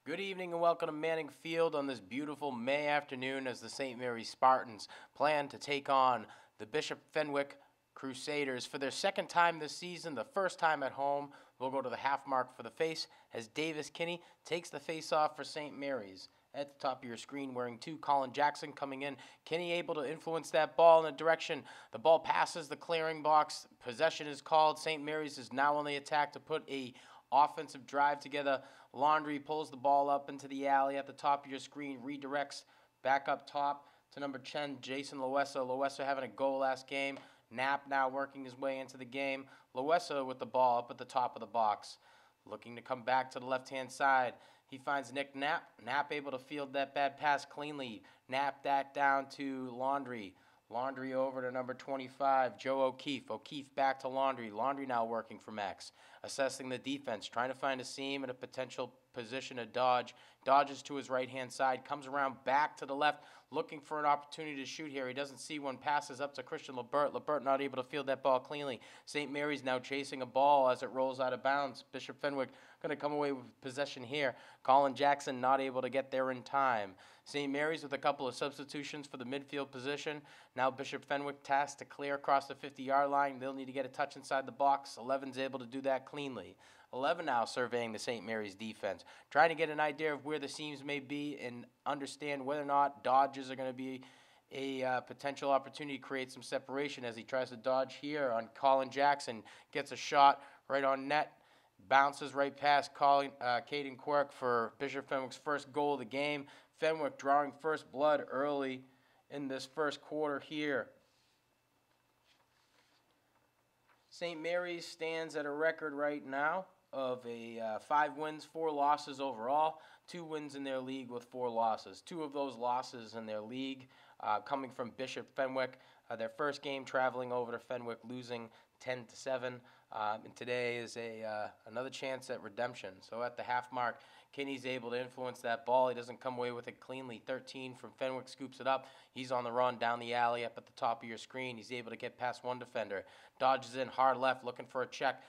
Good evening and welcome to Manning Field on this beautiful May afternoon as the St. Mary's Spartans plan to take on the Bishop Fenwick Crusaders for their second time this season, the first time at home. We'll go to the half mark for the face as Davis Kinney takes the face off for St. Mary's. At the top of your screen, wearing 2, Colin Jackson coming in. Kinney able to influence that ball in a direction. The ball passes the clearing box. Possession is called. St. Mary's is now on the attack to put a offensive drive together. Laundry pulls the ball up into the alley at the top of your screen, redirects back up top to number 10, Jason Loessa. Loessa having a goal last game. Knapp now working his way into the game. Loessa with the ball up at the top of the box. Looking to come back to the left-hand side. He finds Nick Knapp. Knapp able to field that bad pass cleanly. Knapp that down to Laundry. Laundry over to number 25, Joe O'Keefe. O'Keefe back to Laundry. Laundry now working for Max. Assessing the defense, trying to find a seam and a potential position to dodge. Dodges to his right-hand side, comes around back to the left, looking for an opportunity to shoot here. He doesn't see one, passes up to Christian Lebert. Lebert not able to field that ball cleanly. St. Mary's now chasing a ball as it rolls out of bounds. Bishop Fenwick going to come away with possession here. Colin Jackson not able to get there in time. St. Mary's with a couple of substitutions for the midfield position. Now Bishop Fenwick tasked to clear across the 50-yard line. They'll need to get a touch inside the box. 11's able to do that cleanly. 11 now surveying the St. Mary's defense, trying to get an idea of where the seams may be and understand whether or not dodges are going to be a potential opportunity to create some separation as he tries to dodge here on Colin Jackson. Gets a shot right on net. Bounces right past Caden Quirk for Bishop Fenwick's first goal of the game. Fenwick drawing first blood early in this first quarter here. St. Mary's stands at a record right now of 5 wins, 4 losses overall. 2 wins in their league with 4 losses. 2 of those losses in their league coming from Bishop Fenwick. Their first game traveling over to Fenwick, losing 10-7. And today is another chance at redemption. So at the half mark, Kinney's able to influence that ball. He doesn't come away with it cleanly. 13 from Fenwick scoops it up. He's on the run down the alley up at the top of your screen. He's able to get past one defender. Dodges in hard left, looking for a check.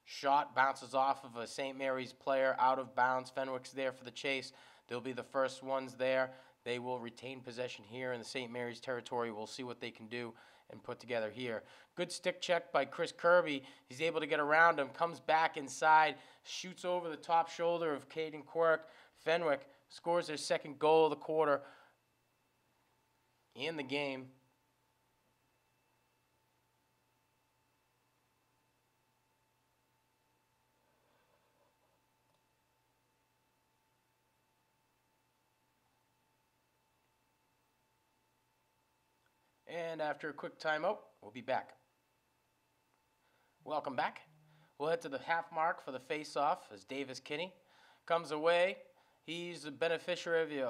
Shot bounces off of a St. Mary's player out of bounds. Fenwick's there for the chase. They'll be the first ones there. They will retain possession here in the St. Mary's territory. We'll see what they can do and put together here. Good stick check by Chris Kirby. He's able to get around him, comes back inside, shoots over the top shoulder of Caden Quirk. Fenwick scores their second goal of the quarter in the game. And after a quick timeout, we'll be back. Welcome back. We'll head to the half mark for the face-off as Davis Kinney comes away. He's a beneficiary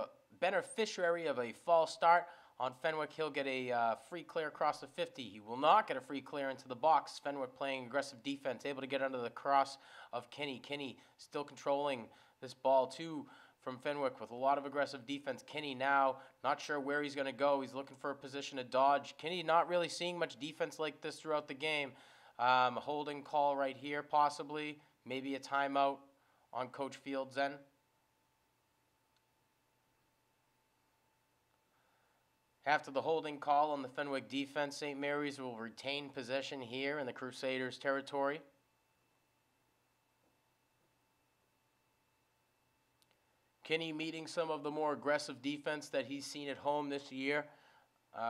of a false start. On Fenwick, he'll get a free clear across the 50. He will not get a free clear into the box. Fenwick playing aggressive defense, able to get under the cross of Kinney. Kinney still controlling this ball too from Fenwick with a lot of aggressive defense. Kinney now not sure where he's going to go. He's looking for a position to dodge. Kinney not really seeing much defense like this throughout the game. A holding call right here possibly. Maybe a timeout on Coach Fields' end. After the holding call on the Fenwick defense, St. Mary's will retain possession here in the Crusaders' territory. Kinney meeting some of the more aggressive defense that he's seen at home this year.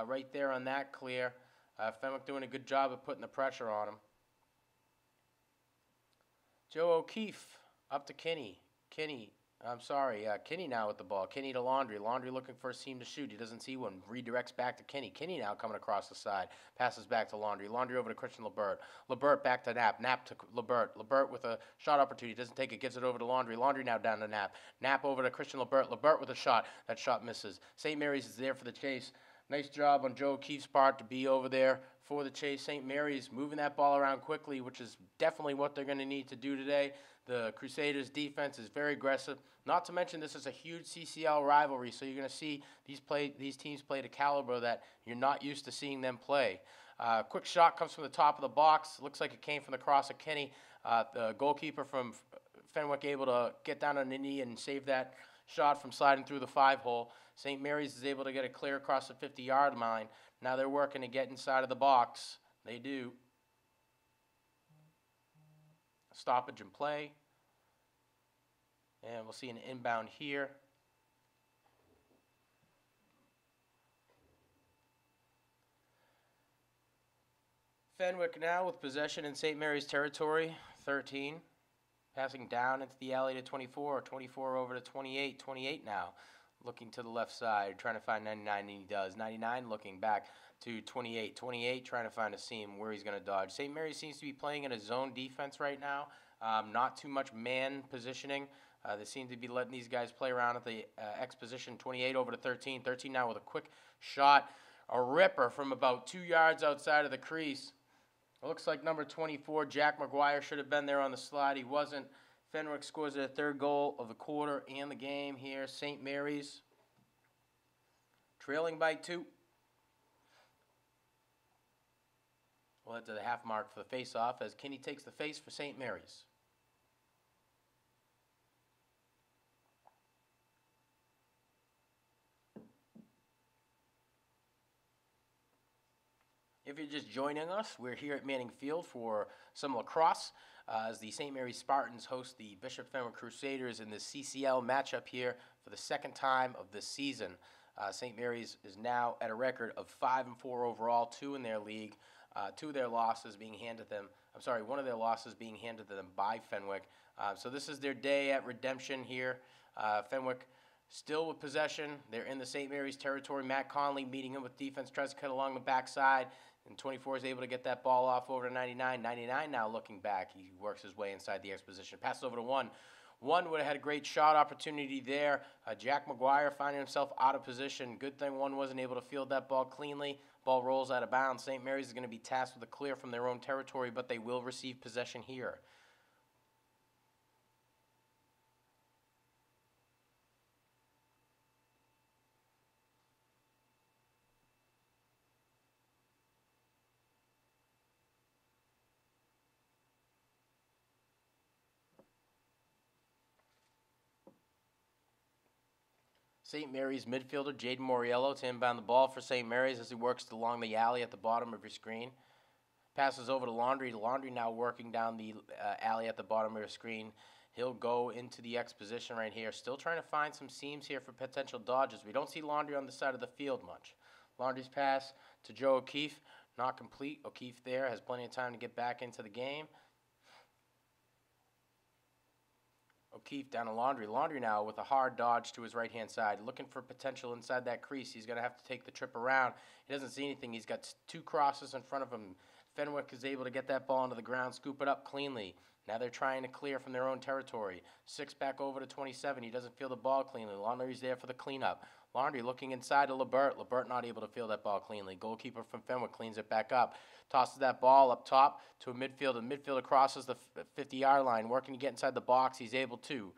Right there on that clear. Fenwick doing a good job of putting the pressure on him. Joe O'Keefe up to Kinney. Kinney now with the ball. Kinney to Laundry. Laundry looking for a seam to shoot. He doesn't see one. Redirects back to Kinney. Kinney now coming across the side. Passes back to Laundry. Laundry over to Christian Lebert. Lebert back to Knapp. Knapp to Lebert. Lebert with a shot opportunity. Doesn't take it. Gives it over to Laundry. Laundry now down to Knapp. Knapp over to Christian Lebert. Lebert with a shot. That shot misses. St. Mary's is there for the chase. Nice job on Joe O'Keefe's part to be over there for the chase. St. Mary's moving that ball around quickly, which is definitely what they're going to need to do today. The Crusaders' defense is very aggressive. Not to mention this is a huge CCL rivalry, so you're going to see these teams play at a caliber that you're not used to seeing them play. Quick shot comes from the top of the box. Looks like it came from the cross of Kinney. The goalkeeper from Fenwick able to get down on the knee and save that shot from sliding through the 5-hole. St. Mary's is able to get it clear across the 50-yard line. Now they're working to get inside of the box. They do. Stoppage and play. And we'll see an inbound here. Fenwick now with possession in St. Mary's territory, 13. Passing down into the alley to 24, 24 over to 28, 28 now. Looking to the left side, trying to find 99, and he does. 99 looking back to 28, 28 trying to find a seam where he's going to dodge. St. Mary's seems to be playing in a zone defense right now. Not too much man positioning. They seem to be letting these guys play around at the X position. 28 over to 13, 13 now with a quick shot. A ripper from about 2 yards outside of the crease. It looks like number 24, Jack McGuire, should have been there on the slide. He wasn't. Fenwick scores their third goal of the quarter and the game here. St. Mary's trailing by 2. We'll head to the half mark for the face-off as Kinney takes the face for St. Mary's. If you're just joining us, we're here at Manning Field for some lacrosse as the St. Mary's Spartans host the Bishop Fenwick Crusaders in the CCL matchup here for the second time of this season. St. Mary's is now at a record of 5-4 overall, 2 in their league. 2 of their losses being handed them. One of their losses being handed to them by Fenwick. So this is their day at redemption here. Fenwick still with possession. They're in the St. Mary's territory. Matt Conley meeting him with defense, tries to cut along the backside. And 24 is able to get that ball off over to 99. 99 now looking back. He works his way inside the X position. Passes over to 1. 1 would have had a great shot opportunity there. Jack McGuire finding himself out of position. Good thing 1 wasn't able to field that ball cleanly. Ball rolls out of bounds. St. Mary's is going to be tasked with a clear from their own territory, but they will receive possession here. St. Mary's midfielder Jaden Moriello to inbound the ball for St. Mary's as he works along the alley at the bottom of your screen. Passes over to Laundry. Laundry now working down the alley at the bottom of your screen. He'll go into the X position right here. Still trying to find some seams here for potential dodges. We don't see Laundry on the side of the field much. Laundry's pass to Joe O'Keefe, not complete. O'Keefe there has plenty of time to get back into the game. O'Keefe down to Laundry. Laundry now with a hard dodge to his right-hand side, looking for potential inside that crease. He's going to have to take the trip around. He doesn't see anything. He's got 2 crosses in front of him. Fenwick is able to get that ball into the ground, scoop it up cleanly. Now they're trying to clear from their own territory. 6 back over to 27. He doesn't feel the ball cleanly. Laundry's there for the cleanup. Laundry looking inside to LeBert. LeBert not able to feel that ball cleanly. Goalkeeper from Fenwick cleans it back up. Tosses that ball up top to a midfielder. Midfielder crosses the 50-yard line, working to get inside the box. He's able to.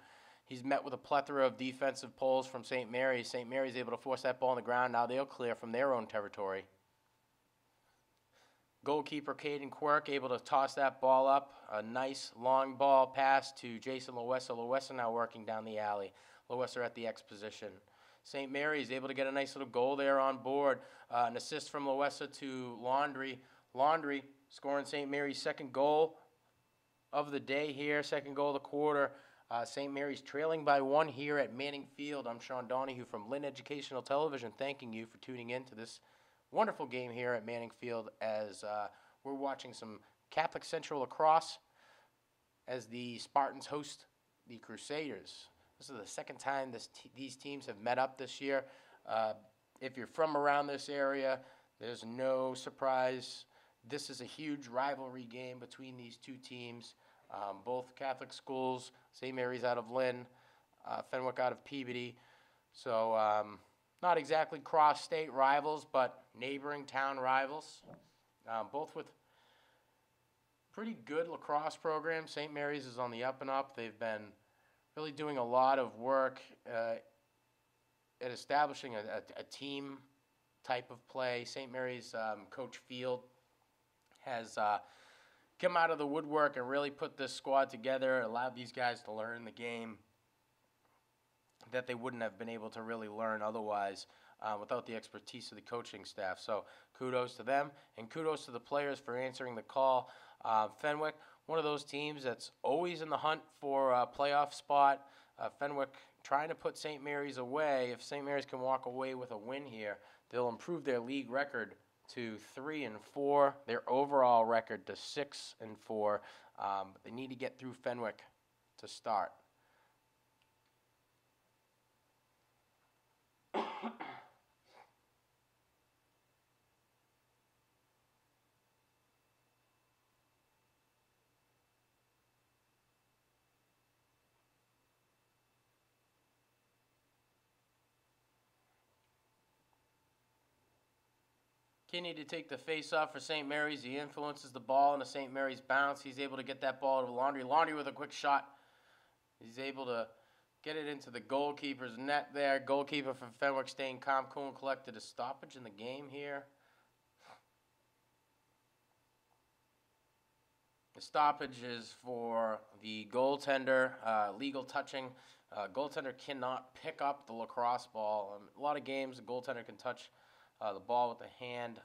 He's met with a plethora of defensive pulls from St. Mary's. St. Mary's able to force that ball on the ground. Now they'll clear from their own territory. Goalkeeper Caden Quirk able to toss that ball up. A nice long ball pass to Jason Loessa. Loessa now working down the alley. Loessa at the X position. St. Mary's able to get a nice little goal there on board. An assist from Loessa to Laundry. Laundry scoring St. Mary's second goal of the day here, second goal of the quarter. St. Mary's trailing by 1 here at Manning Field. I'm Sean Donahue from Lynn Educational Television, thanking you for tuning in to this wonderful game here at Manning Field as we're watching some Catholic Central lacrosse as the Spartans host the Crusaders. This is the second time these teams have met up this year. If you're from around this area, there's no surprise. This is a huge rivalry game between these 2 teams. Both Catholic schools, St. Mary's out of Lynn, Fenwick out of Peabody. So not exactly cross-state rivals, but neighboring town rivals. Both with pretty good lacrosse programs. St. Mary's is on the up and up. They've been really doing a lot of work at establishing a team type of play. St. Mary's Coach Field has come out of the woodwork and really put this squad together, allowed these guys to learn the game that they wouldn't have been able to really learn otherwise without the expertise of the coaching staff. So kudos to them, and kudos to the players for answering the call. Fenwick, one of those teams that's always in the hunt for a playoff spot. Fenwick trying to put St. Mary's away. If St. Mary's can walk away with a win here, they'll improve their league record to 3-4, their overall record to 6-4. But they need to get through Fenwick to start. Kinney to take the face-off for St. Mary's. He influences the ball into St. Mary's bounce. He's able to get that ball to Laundry. Laundry with a quick shot. He's able to get it into the goalkeeper's net there. Goalkeeper from Fenwick staying calm, cool, and collected. A stoppage in the game here. The stoppage is for the goaltender, legal touching. Goaltender cannot pick up the lacrosse ball. A lot of games, the goaltender can touch the ball with the hand,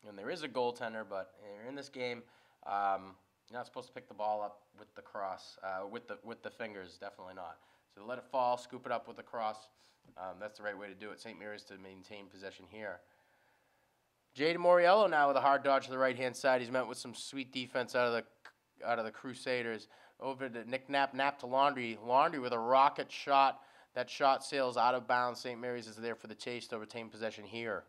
and there is a goaltender, but in this game, you're not supposed to pick the ball up with the cross, with the fingers, definitely not. So let it fall, scoop it up with the cross. That's the right way to do it. St. Mary's to maintain possession here. Jaden Moriello now with a hard dodge to the right-hand side. He's met with some sweet defense out of the Crusaders. Over to Nick Knapp, Knapp to Laundry. Laundry with a rocket shot. That shot sails out of bounds. St. Mary's is there for the chase to retain possession here.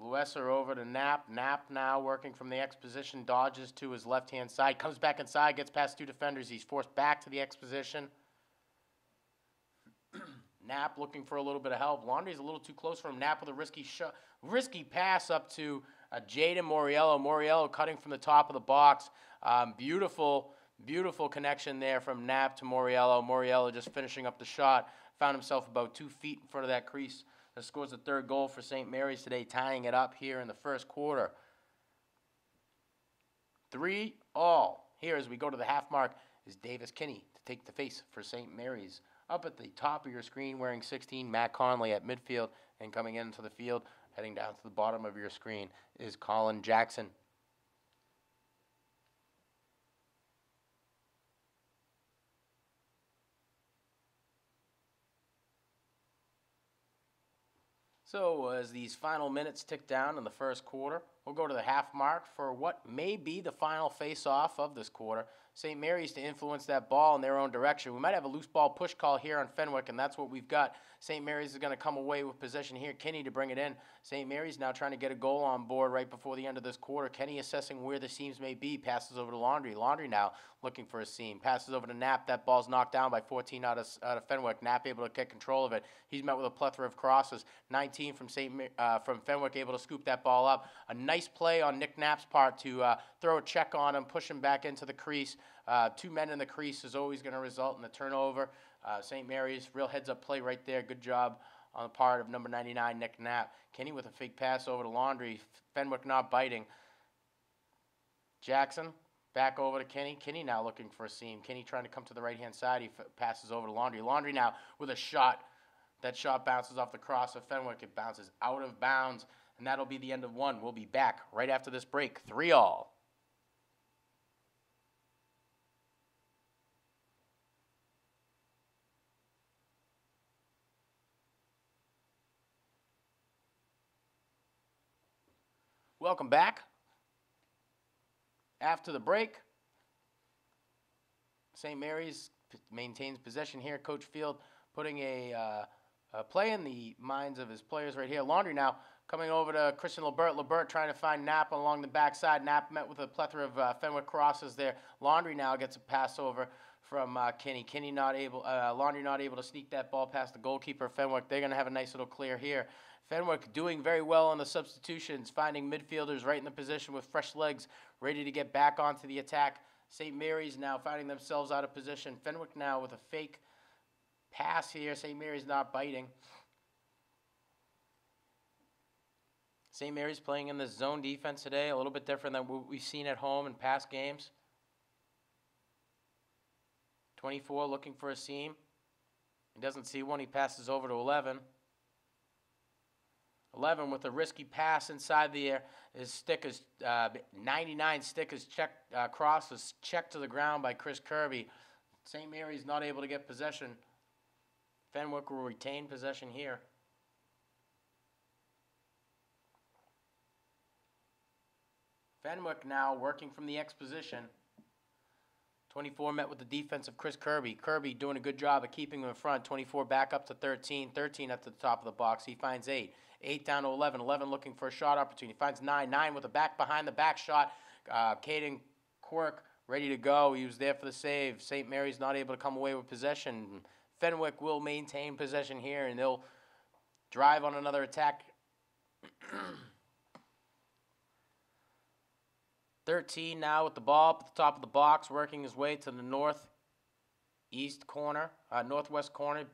Luesser over to Knapp. Knapp now working from the X position, dodges to his left-hand side, comes back inside, gets past two defenders. He's forced back to the X position. Knapp looking for a little bit of help. Laundry's a little too close for him. Knapp with a risky pass up to Jaden Moriello. Moriello cutting from the top of the box. Beautiful connection there from Knapp to Moriello. Moriello just finishing up the shot. Found himself about 2 feet in front of that crease. That scores the third goal for St. Mary's today, tying it up here in the first quarter. 3-3. Here as we go to the half mark is Davis Kinney to take the face for St. Mary's. Up at the top of your screen wearing 16, Matt Conley at midfield, and coming into the field, heading down to the bottom of your screen is Colin Jackson. So as these final minutes tick down in the first quarter, we'll go to the half mark for what may be the final face-off of this quarter. St. Mary's to influence that ball in their own direction. We might have a loose ball push call here on Fenwick, and that's what we've got. St. Mary's is going to come away with possession here. Kenny to bring it in. St. Mary's now trying to get a goal on board right before the end of this quarter. Kenny assessing where the seams may be. Passes over to Laundry. Laundry now looking for a seam. Passes over to Knapp. That ball's knocked down by 14 out of Fenwick. Knapp able to get control of it. He's met with a plethora of crosses. 19 from Fenwick able to scoop that ball up. A nice play on Nick Knapp's part to throw a check on him, push him back into the crease. 2 men in the crease is always going to result in a turnover. St. Mary's, real heads-up play right there. Good job on the part of number 99, Nick Knapp. Kenny with a fake pass over to Laundry. Fenwick not biting. Jackson back over to Kenny. Kenny now looking for a seam. Kenny trying to come to the right-hand side. He passes over to Laundry. Laundry now with a shot. That shot bounces off the cross of Fenwick. It bounces out of bounds, and that'll be the end of one. We'll be back right after this break. 3-3. Welcome back. After the break, St. Mary's maintains possession here. Coach Field putting a play in the minds of his players right here. Laundry now coming over to Christian Lebert. Lebert trying to find Knapp along the backside. Knapp met with a plethora of Fenwick crosses there. Laundry now gets a pass over from Kenny. Kenny not able, Laundry not able to sneak that ball past the goalkeeper. Fenwick, they're going to have a nice little clear here. Fenwick doing very well on the substitutions, finding midfielders right in the position with fresh legs, ready to get back onto the attack. St. Mary's now finding themselves out of position. Fenwick now with a fake pass here. St. Mary's not biting. St. Mary's playing in this zone defense today, a little bit different than what we've seen at home in past games. 24 looking for a seam. He doesn't see one. He passes over to 11. 11 with a risky pass inside the air. His stick is 99 stick is checked, cross is checked to the ground by Chris Kirby. St. Mary's not able to get possession. Fenwick will retain possession here. Fenwick now working from the X position. 24 met with the defense of Chris Kirby. Kirby doing a good job of keeping him in front. 24 back up to 13. 13 up to the top of the box. He finds 8. 8 down to 11. 11 looking for a shot opportunity. Finds 9. 9 with a back behind the back shot. Caden Quirk ready to go. He was there for the save. St. Mary's not able to come away with possession. Fenwick will maintain possession here, and they'll drive on another attack. 13 now with the ball up at the top of the box, working his way to the northwest corner,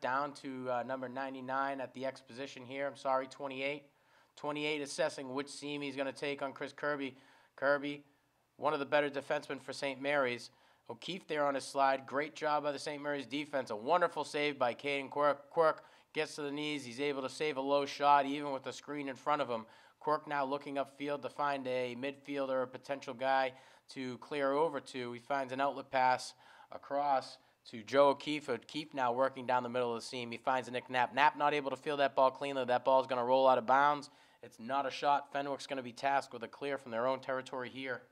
down to number 99 at the X position here. 28. 28 assessing which seam he's going to take on Chris Kirby. Kirby, one of the better defensemen for St. Mary's. O'Keefe there on his slide. Great job by the St. Mary's defense. A wonderful save by Caden Quirk. Quirk gets to the knees. He's able to save a low shot even with the screen in front of him. Quirk now looking upfield to find a midfielder, a potential guy to clear over to. He finds an outlet pass across to Joe O'Keefe. O'Keefe now working down the middle of the seam. He finds a Nick Knapp. Knapp not able to field that ball cleanly. That ball is going to roll out of bounds. It's not a shot. Fenwick's going to be tasked with a clear from their own territory here.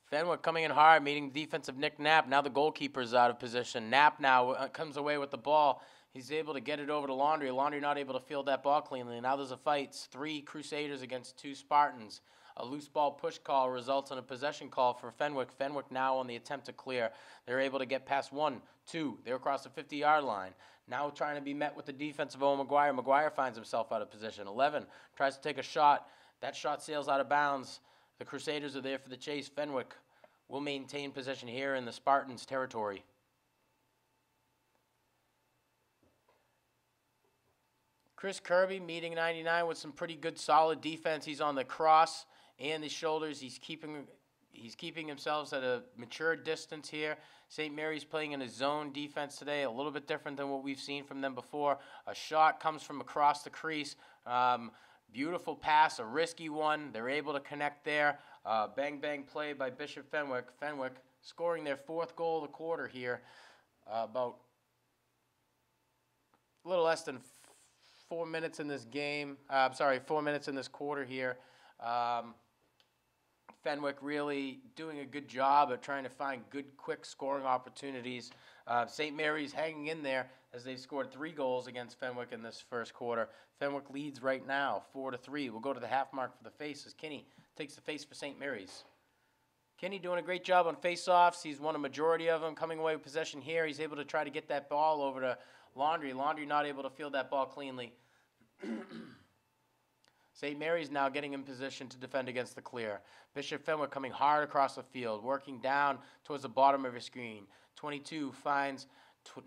Fenwick coming in hard, meeting the defense of Nick Knapp. Now the goalkeeper's out of position. Knapp now comes away with the ball. He's able to get it over to Laundry. Laundry not able to field that ball cleanly. Now there's a fight. It's 3 Crusaders against 2 Spartans. A loose ball push call results in a possession call for Fenwick. Fenwick now on the attempt to clear. They're able to get past 1, 2. They're across the 50-yard line. Now trying to be met with the defense of Owen McGuire. McGuire finds himself out of position. 11 tries to take a shot. That shot sails out of bounds. The Crusaders are there for the chase. Fenwick will maintain possession here in the Spartans' territory. Chris Kirby meeting 99 with some pretty good solid defense. He's on the cross and the shoulders. He's keeping himself at a mature distance here. St. Mary's playing in a zone defense today, a little bit different than what we've seen from them before. A shot comes from across the crease. Beautiful pass, a risky one. They're able to connect there. Bang play by Bishop Fenwick. Fenwick scoring their 4th goal of the quarter here. About a little less than 4 minutes in this game. 4 minutes in this quarter here. Fenwick really doing a good job of trying to find good, quick scoring opportunities. St. Mary's hanging in there as they've scored 3 goals against Fenwick in this first quarter. Fenwick leads right now, 4-3. We'll go to the half mark for the faces. Kinney takes the face for St. Mary's. Kinney doing a great job on face-offs. He's won a majority of them, coming away with possession here. He's able to try to get that ball over to Laundry. Laundry not able to field that ball cleanly. St. Mary's now getting in position to defend against the clear. Bishop Fenwick coming hard across the field, working down towards the bottom of your screen. 22 finds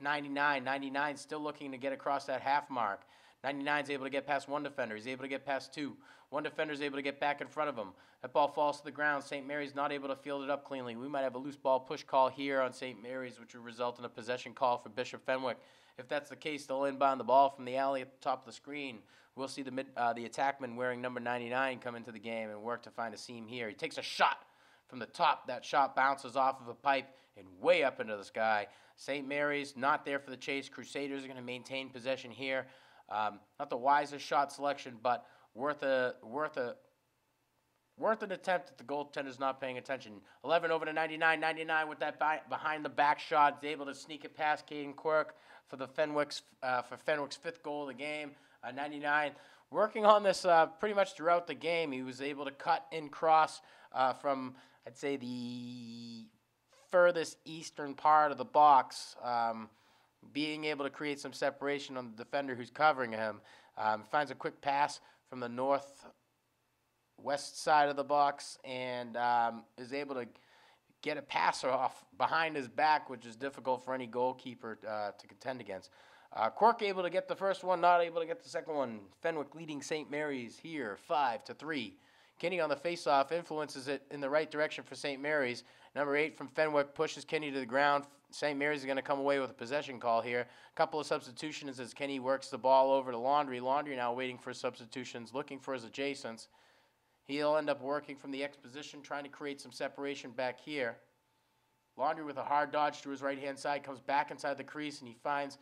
99. 99 still looking to get across that half mark. 99 is able to get past 1 defender. He's able to get past 2. 1 defender is able to get back in front of him. That ball falls to the ground. St. Mary's not able to field it up cleanly. We might have a loose ball push call here on St. Mary's, which would result in a possession call for Bishop Fenwick. If that's the case, they'll inbound the ball from the alley at the top of the screen. We'll see the attackman wearing number 99 come into the game and work to find a seam here. He takes a shot from the top. That shot bounces off of a pipe and way up into the sky. St. Mary's not there for the chase. Crusaders are going to maintain possession here. Not the wisest shot selection, but worth an attempt if the goaltender's not paying attention. 11 over to 99. 99 with that behind the back shot is able to sneak it past Caden Quirk for Fenwick's 5th goal of the game. 99 working on this pretty much throughout the game. He was able to cut and cross from, I'd say, the furthest eastern part of the box, being able to create some separation on the defender who's covering him. Finds a quick pass from the northwest west side of the box and is able to get a passer off behind his back, which is difficult for any goalkeeper to contend against. Quirk able to get the first one, not able to get the second one. Fenwick leading St. Mary's here, 5-3. Kinney on the faceoff influences it in the right direction for St. Mary's. Number 8 from Fenwick pushes Kinney to the ground. St. Mary's is going to come away with a possession call here. A couple of substitutions as Kinney works the ball over to Laundry. Laundry now waiting for substitutions, looking for his adjacents. He'll end up working from the X position, trying to create some separation back here. Laundry with a hard dodge to his right-hand side, comes back inside the crease, and he finds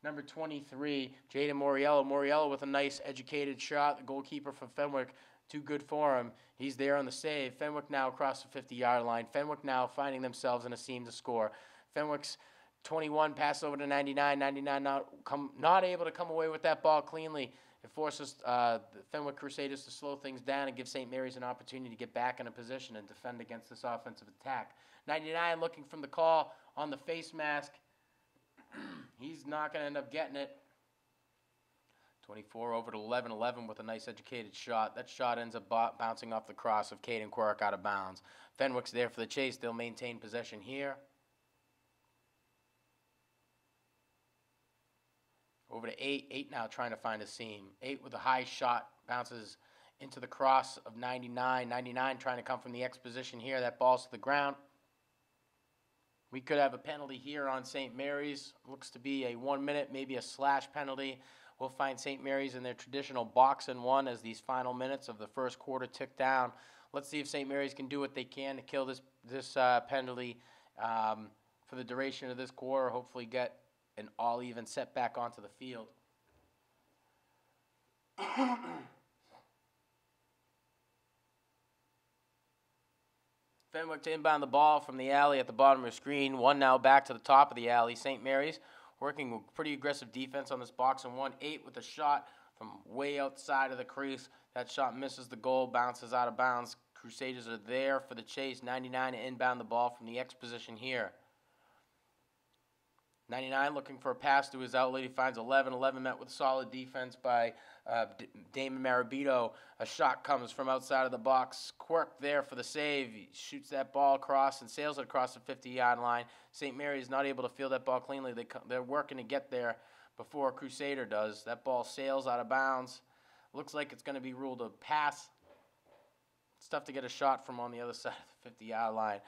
number 23, Jaden Moriello. Moriello with a nice educated shot. The goalkeeper from Fenwick, too good for him. He's there on the save. Fenwick now across the 50-yard line. Fenwick now finding themselves in a seam to score. Fenwick's 21 pass over to 99. 99 not able to come away with that ball cleanly. It forces the Fenwick Crusaders to slow things down and give St. Mary's an opportunity to get back in a position and defend against this offensive attack. 99 looking from the call on the face mask. He's not going to end up getting it. 24 over to 11. 11 with a nice educated shot. That shot ends up bouncing off the cross of Caden Quirk out of bounds. Fenwick's there for the chase. They'll maintain possession here. Over to 8. 8 now trying to find a seam. 8 with a high shot. Bounces into the cross of 99. 99 trying to come from the X position here. That ball's to the ground. We could have a penalty here on St. Mary's. Looks to be a 1 minute, maybe a slash penalty. We'll find St. Mary's in their traditional box and one as these final minutes of the first quarter tick down. Let's see if St. Mary's can do what they can to kill this penalty for the duration of this quarter. Hopefully get an all-even set back onto the field. Fenwick to inbound the ball from the alley at the bottom of the screen. One now back to the top of the alley. St. Mary's working with pretty aggressive defense on this box and 1. 8 with a shot from way outside of the crease. That shot misses the goal, bounces out of bounds. Crusaders are there for the chase. 99 to inbound the ball from the X position here. 99 looking for a pass to his outlet. He finds 11. 11 met with solid defense by Damon Marabito. A shot comes from outside of the box. Quirk there for the save. He shoots that ball across and sails it across the 50-yard line. St. Mary's not able to field that ball cleanly. They're working to get there before a Crusader does. That ball sails out of bounds. Looks like it's going to be ruled a pass. It's tough to get a shot from on the other side of the 50-yard line.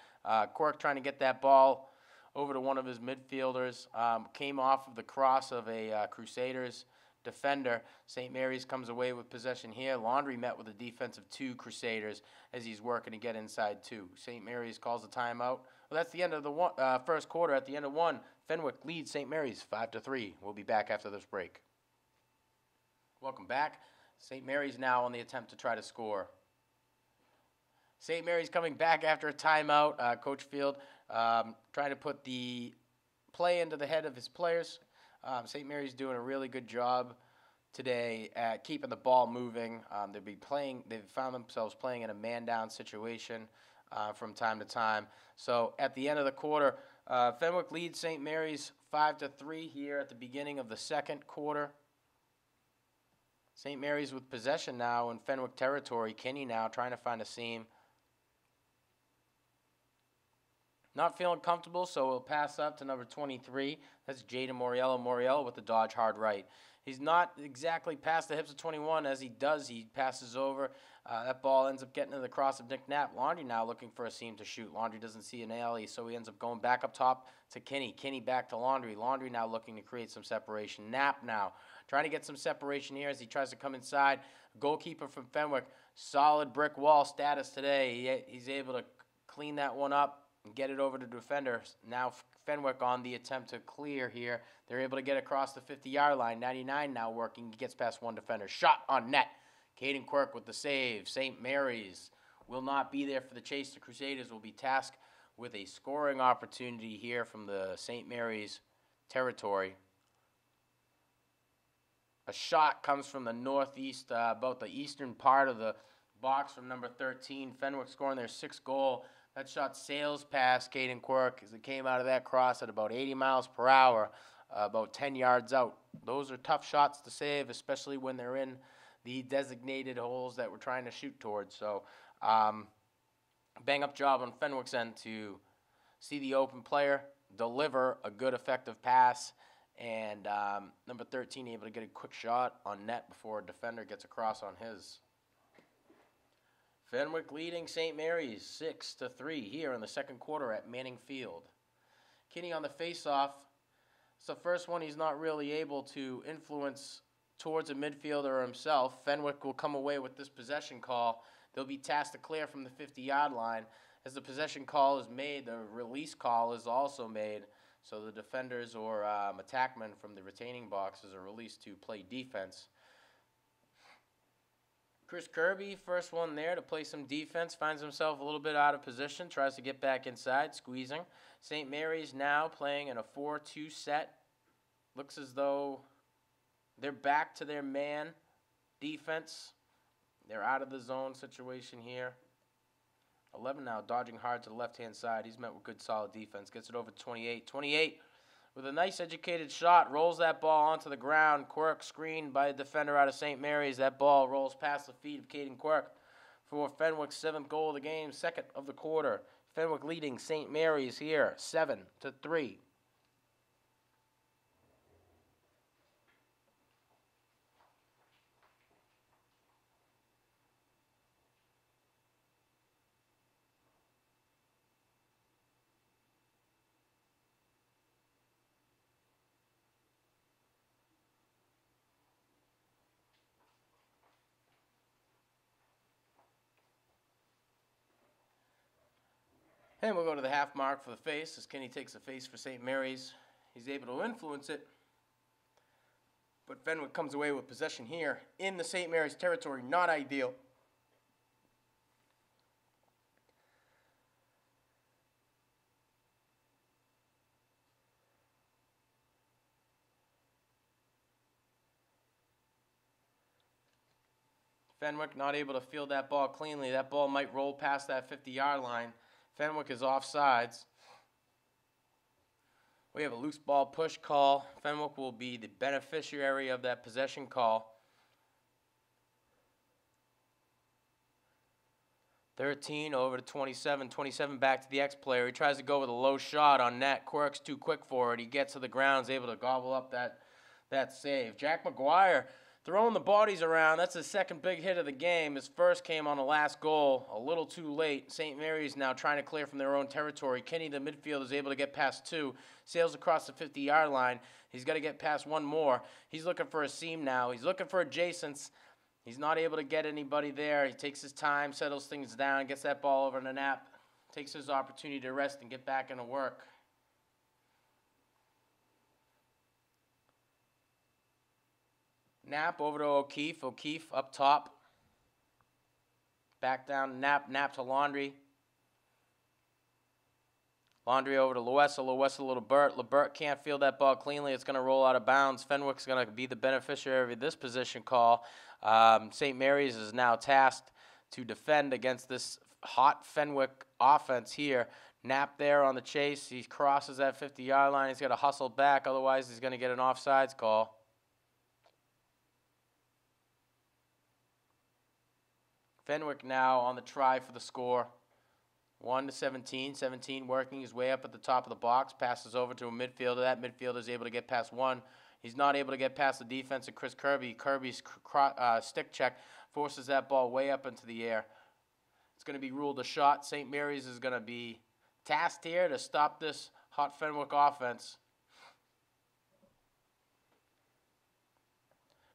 Quirk trying to get that ball over to one of his midfielders. Came off of the cross of a Crusaders defender. St. Mary's comes away with possession here. Laundry met with a defense of 2 Crusaders as he's working to get inside 2. St. Mary's calls a timeout. Well, that's the end of the first quarter. At the end of 1, Fenwick leads St. Mary's 5-3. We'll be back after this break. Welcome back. St. Mary's now on the attempt to try to score. St. Mary's coming back after a timeout. Coach Field trying to put the play into the head of his players. St. Mary's doing a really good job today at keeping the ball moving. They've found themselves playing in a man-down situation from time to time. So at the end of the quarter, Fenwick leads St. Mary's 5-3 here at the beginning of the second quarter. St. Mary's with possession now in Fenwick territory. Kinney now trying to find a seam. Not feeling comfortable, so we'll pass up to number 23. That's Jaden Moriello. Moriello with the dodge hard right. He's not exactly past the hips of 21. As he does, he passes over. That ball ends up getting to the cross of Nick Knapp. Laundry now looking for a seam to shoot. Laundry doesn't see an alley, so he ends up going back up top to Kinney. Kinney back to Laundry. Laundry now looking to create some separation. Knapp now trying to get some separation here as he tries to come inside. Goalkeeper from Fenwick, solid brick wall status today. He's able to clean that one up and get it over to defenders. Now Fenwick on the attempt to clear here. They're able to get across the 50-yard line. 99 now working. He gets past one defender. Shot on net. Caden Quirk with the save. St. Mary's will not be there for the chase. The Crusaders will be tasked with a scoring opportunity here from the St. Mary's territory. A shot comes from the northeast, about the eastern part of the box from number 13. Fenwick scoring their 6th goal. That shot sails past Caden Quirk as it came out of that cross at about 80 miles per hour, about 10 yards out. Those are tough shots to save, especially when they're in the designated holes that we're trying to shoot towards. So, bang up job on Fenwick's end to see the open player deliver a good effective pass, and number 13 able to get a quick shot on net before a defender gets across on his. Fenwick leading St. Mary's 6-3 here in the second quarter at Manning Field. Kinney on the face-off. It's the first one he's not really able to influence towards a midfielder himself. Fenwick will come away with this possession call. They'll be tasked to clear from the 50-yard line. As the possession call is made, the release call is also made. So the defenders or attackmen from the retaining boxes are released to play defense. Chris Kirby, first one there to play some defense, finds himself a little bit out of position, tries to get back inside, squeezing. St. Mary's now playing in a 4-2 set. Looks as though they're back to their man defense. They're out of the zone situation here. 11 now, dodging hard to the left-hand side. He's met with good, solid defense. Gets it over to 28. 28 with a nice educated shot, rolls that ball onto the ground. Quirk screened by a defender out of St. Mary's. That ball rolls past the feet of Caden Quirk for Fenwick's 7th goal of the game, 2nd of the quarter. Fenwick leading St. Mary's here, 7-3. And we'll go to the half mark for the face as Kenny takes the face for St. Mary's. He's able to influence it, but Fenwick comes away with possession here in the St. Mary's territory. Not ideal. Fenwick not able to field that ball cleanly. That ball might roll past that 50-yard line. Fenwick is offsides. We have a loose ball push call. Fenwick will be the beneficiary of that possession call. 13 over to 27. 27 back to the ex-player. He tries to go with a low shot on net. Quirk's too quick for it. He gets to the ground, is able to gobble up that save. Jack McGuire throwing the bodies around. That's his second big hit of the game. His first came on the last goal. A little too late. St. Mary's now trying to clear from their own territory. Kenny, the midfielder, is able to get past 2. Sails across the 50-yard line. He's got to get past one more. He's looking for a seam now. He's looking for adjacents. He's not able to get anybody there. He takes his time, settles things down, gets that ball over to Knapp. Takes his opportunity to rest and get back into work. Knapp over to O'Keefe. O'Keefe up top. Back down to Knapp. Knapp to Laundry. Laundry over to Loessa. Loessa to LeBert. LeBert can't field that ball cleanly. It's going to roll out of bounds. Fenwick's going to be the beneficiary of this position call. St. Mary's is now tasked to defend against this hot Fenwick offense here. Knapp there on the chase. He crosses that 50-yard line. He's got to hustle back. Otherwise, he's going to get an offsides call. Fenwick now on the try for the score. 1-17. 17 working his way up at the top of the box. Passes over to a midfielder. That midfielder is able to get past one. He's not able to get past the defense of Chris Kirby. Kirby's stick check forces that ball way up into the air. It's going to be ruled a shot. St. Mary's is going to be tasked here to stop this hot Fenwick offense.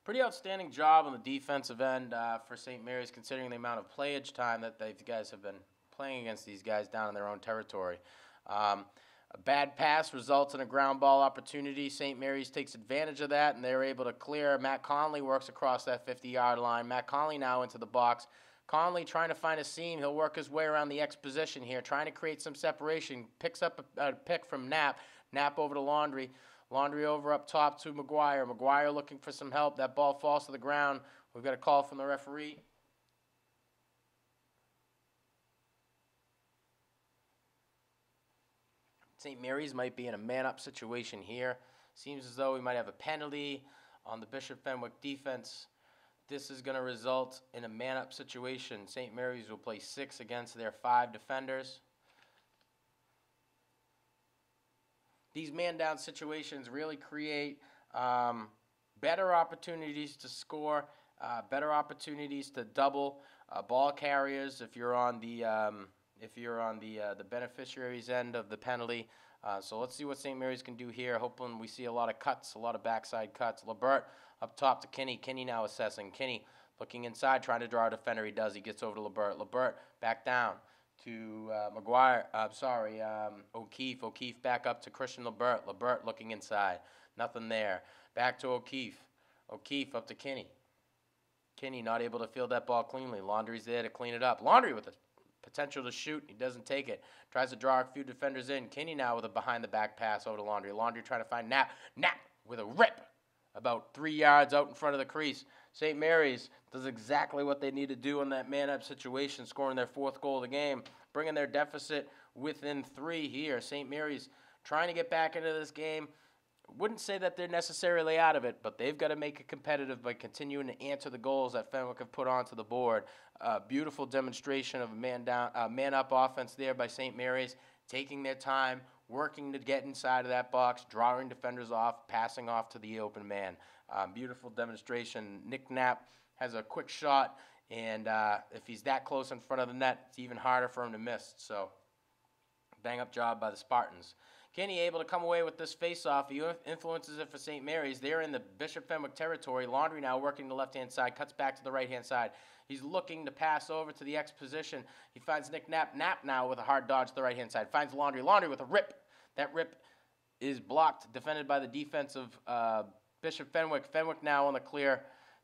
Pretty outstanding job on the defensive end for St. Mary's, considering the amount of playage time that these guys have been playing against these guys down in their own territory. A bad pass results in a ground ball opportunity. St. Mary's takes advantage of that, and they're able to clear. Matt Conley works across that 50-yard line. Matt Conley now into the box. Conley trying to find a seam. He'll work his way around the X position here, trying to create some separation. Picks up a pick from Knapp. Knapp over to Laundry. Laundry over up top to McGuire. McGuire looking for some help. That ball falls to the ground. We've got a call from the referee. St. Mary's might be in a man-up situation here. Seems as though we might have a penalty on the Bishop Fenwick defense. This is going to result in a man-up situation. St. Mary's will play 6 against their 5 defenders. These man-down situations really create better opportunities to score, better opportunities to double ball carriers if you're on the beneficiaries end of the penalty. So let's see what St. Mary's can do here. Hoping we see a lot of cuts, a lot of backside cuts. Lebert up top to Kinney. Kinney now assessing. Kinney looking inside, trying to draw a defender. He does. He gets over to Lebert. Lebert back down to O'Keefe. O'Keefe back up to Christian Lebert. Lebert looking inside. Nothing there. Back to O'Keefe. O'Keefe up to Kinney. Kinney not able to field that ball cleanly. Laundry's there to clean it up. Laundry with the potential to shoot. He doesn't take it. Tries to draw a few defenders in. Kinney now with a behind-the-back pass over to Laundry. Laundry trying to find Knapp. Knapp with a rip about 3 yards out in front of the crease. St. Mary's does exactly what they need to do in that man-up situation, scoring their 4th goal of the game, bringing their deficit within 3 here. St. Mary's trying to get back into this game. Wouldn't say that they're necessarily out of it, but they've got to make it competitive by continuing to answer the goals that Fenwick have put onto the board. Beautiful demonstration of a man-up offense there by St. Mary's, taking their time, working to get inside of that box, drawing defenders off, passing off to the open man. Beautiful demonstration. Nick Knapp has a quick shot, and if he's that close in front of the net, it's even harder for him to miss. So, bang-up job by the Spartans. Kinney able to come away with this face-off. He influences it for St. Mary's. They're in the Bishop Fenwick territory. Laundry now working the left-hand side, cuts back to the right-hand side. He's looking to pass over to the X position. He finds Nick Knapp. Knapp now with a hard dodge to the right-hand side. Finds Laundry. Laundry with a rip. That rip is blocked, defended by the defense of Bishop Fenwick. Fenwick now on the clear.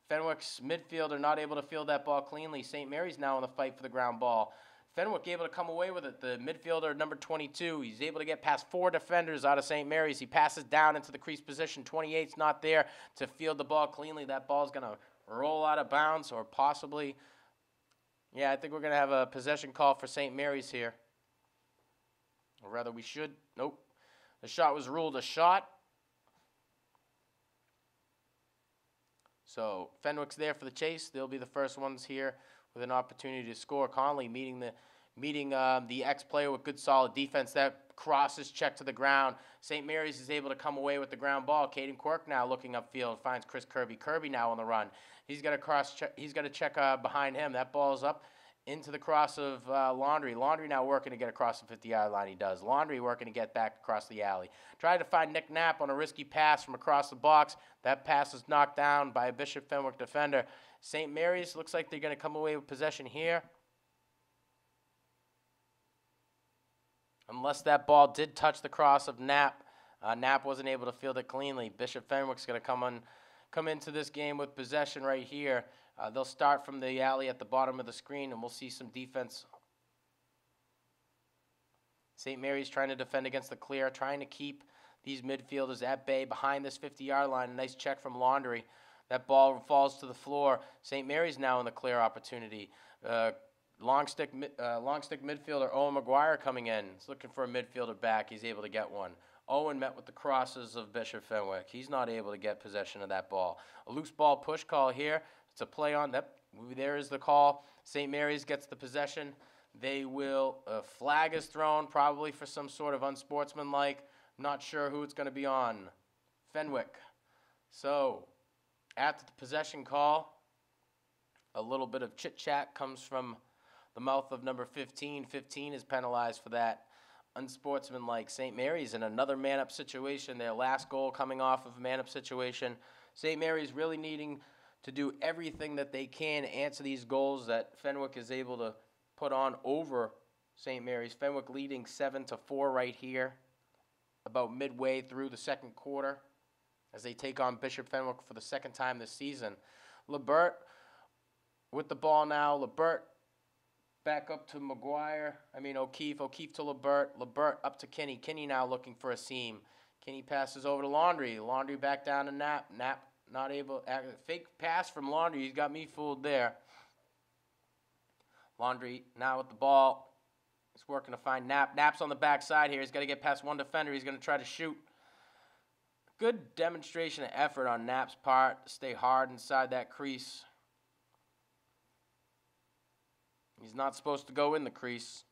Fenwick's midfielder not able to field that ball cleanly. St. Mary's now in the fight for the ground ball. Fenwick able to come away with it. The midfielder, number 22, he's able to get past 4 defenders out of St. Mary's. He passes down into the crease position. 28's not there to field the ball cleanly. That ball's going to roll out of bounds or possibly, yeah, I think we're going to have a possession call for St. Mary's here. Or rather, we should. Nope. The shot was ruled a shot. So Fenwick's there for the chase. They'll be the first ones here with an opportunity to score. Conley meeting the ex-player with good solid defense. That cross is checked to the ground. St. Mary's is able to come away with the ground ball. Caden Quirk now looking upfield, finds Chris Kirby. Kirby now on the run. He's got to check behind him. That ball's up into the cross of Laundry. Laundry now working to get across the 50-yard line. He does. Laundry working to get back across the alley. Tried to find Nick Knapp on a risky pass from across the box. That pass is knocked down by a Bishop Fenwick defender. St. Mary's looks like they're going to come away with possession here. Unless that ball did touch the cross of Knapp. Knapp wasn't able to field it cleanly. Bishop Fenwick's going to come into this game with possession right here. They'll start from the alley at the bottom of the screen, and we'll see some defense. St. Mary's trying to defend against the clear, trying to keep these midfielders at bay behind this 50-yard line. A nice check from Laundry. That ball falls to the floor. St. Mary's now in the clear opportunity. Long stick midfielder Owen McGuire coming in. He's looking for a midfielder back. He's able to get one. Owen met with the crosses of Bishop Fenwick. He's not able to get possession of that ball. A loose ball push call here. It's a play on. There is the call. St. Mary's gets the possession. They will, a flag is thrown, probably for some sort of unsportsmanlike. I'm not sure who it's going to be on. Fenwick. So, after the possession call, a little bit of chit-chat comes from the mouth of number 15. 15 is penalized for that unsportsmanlike. St. Mary's in another man-up situation. Their last goal coming off of a man-up situation. St. Mary's really needing to do everything that they can to answer these goals that Fenwick is able to put on over St. Mary's. Fenwick leading 7-4 right here, about midway through the second quarter, as they take on Bishop Fenwick for the second time this season. Lebert with the ball now. Lebert back up to O'Keefe. O'Keefe to Lebert. Lebert up to Kinney. Kinney now looking for a seam. Kinney passes over to Laundry. Laundry back down to Knapp. Knapp not able. Fake pass from Laundry. He's got me fooled there. Laundry now with the ball. He's working to find Knapp. Knapp's on the backside here. He's got to get past one defender. He's going to try to shoot. Good demonstration of effort on Knapp's part to stay hard inside that crease. He's not supposed to go in the crease.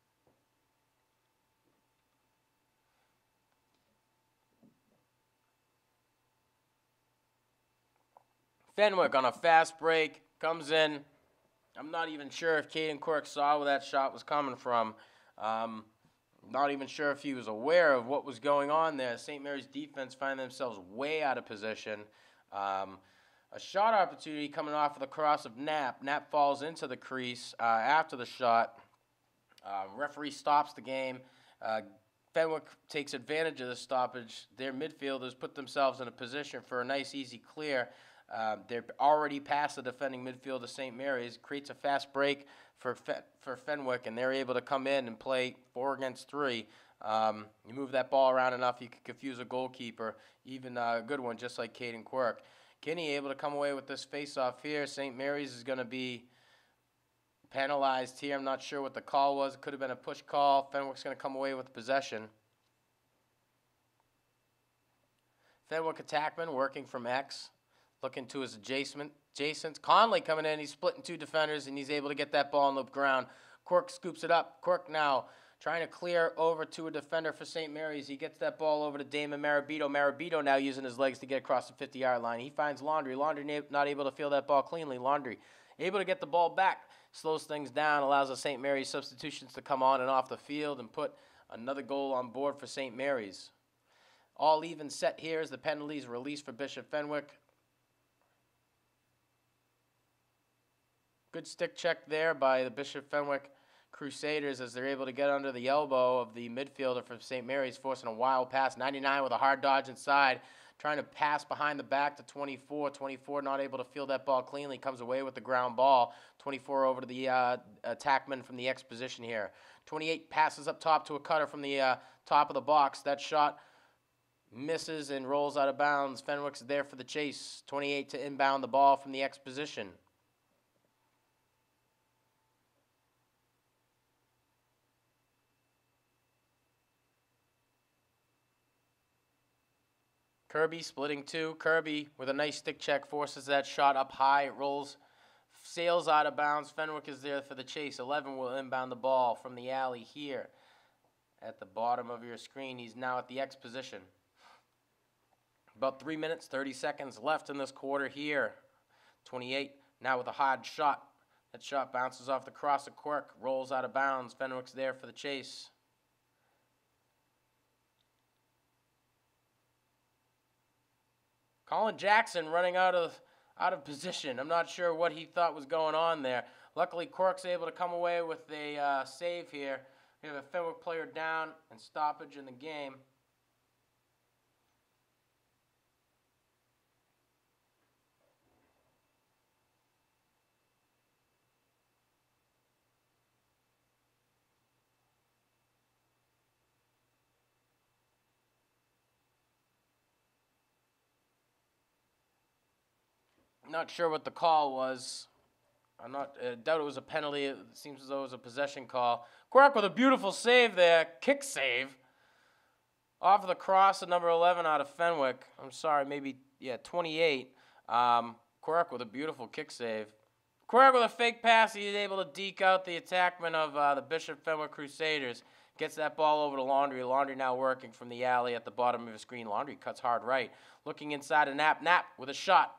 Fenwick on a fast break, comes in. I'm not even sure if Caden Quirk saw where that shot was coming from. Not even sure if he was aware of what was going on there. St. Mary's defense find themselves way out of position. A shot opportunity coming off of the cross of Knapp. Knapp falls into the crease after the shot. Referee stops the game. Fenwick takes advantage of the stoppage. Their midfielders put themselves in a position for a nice, easy clear. They're already past the defending midfield of St. Mary's. Creates a fast break for Fenwick, and they're able to come in and play 4 against 3. You move that ball around enough, you can confuse a goalkeeper, even a good one, just like Caden Quirk. Kinney able to come away with this face-off here. St. Mary's is going to be penalized here. I'm not sure what the call was. It could have been a push call. Fenwick's going to come away with possession. Fenwick attackman working from X. Looking to his adjacents. Conley coming in. He's splitting 2 defenders, and he's able to get that ball on the ground. Quirk scoops it up. Quirk now trying to clear over to a defender for St. Mary's. He gets that ball over to Damon Marabito. Marabito now using his legs to get across the 50-yard line. He finds Laundry. Laundry not able to field that ball cleanly. Laundry able to get the ball back. Slows things down. Allows the St. Mary's substitutions to come on and off the field and put another goal on board for St. Mary's. All even set here as the penalties released for Bishop Fenwick. Good stick check there by the Bishop Fenwick Crusaders as they're able to get under the elbow of the midfielder from St. Mary's, forcing a wild pass. 99 with a hard dodge inside, trying to pass behind the back to 24. 24 not able to field that ball cleanly, comes away with the ground ball. 24 over to the attackman from the X position here. 28 passes up top to a cutter from the top of the box. That shot misses and rolls out of bounds. Fenwick's there for the chase. 28 to inbound the ball from the X position. Kirby splitting 2. Kirby with a nice stick check forces that shot up high. It rolls, sails out of bounds. Fenwick is there for the chase. 11 will inbound the ball from the alley here at the bottom of your screen. He's now at the X position. About 3 minutes, 30 seconds left in this quarter here. 28 now with a hard shot. That shot bounces off the cross of Quirk, rolls out of bounds. Fenwick's there for the chase. Colin Jackson running out of position. I'm not sure what he thought was going on there. Luckily, Quirk's able to come away with a save here. We have a Fenwick player down and stoppage in the game. Not sure what the call was. I doubt it was a penalty. It seems as though it was a possession call. Quirk with a beautiful save there. Kick save. Off of the cross at number 11 out of Fenwick. I'm sorry, maybe, 28. Quirk with a beautiful kick save. Quirk with a fake pass. He's able to deke out the attackman of the Bishop Fenwick Crusaders. Gets that ball over to Laundry. Laundry now working from the alley at the bottom of the screen. Laundry cuts hard right. Looking inside of Knapp. Knapp with a shot.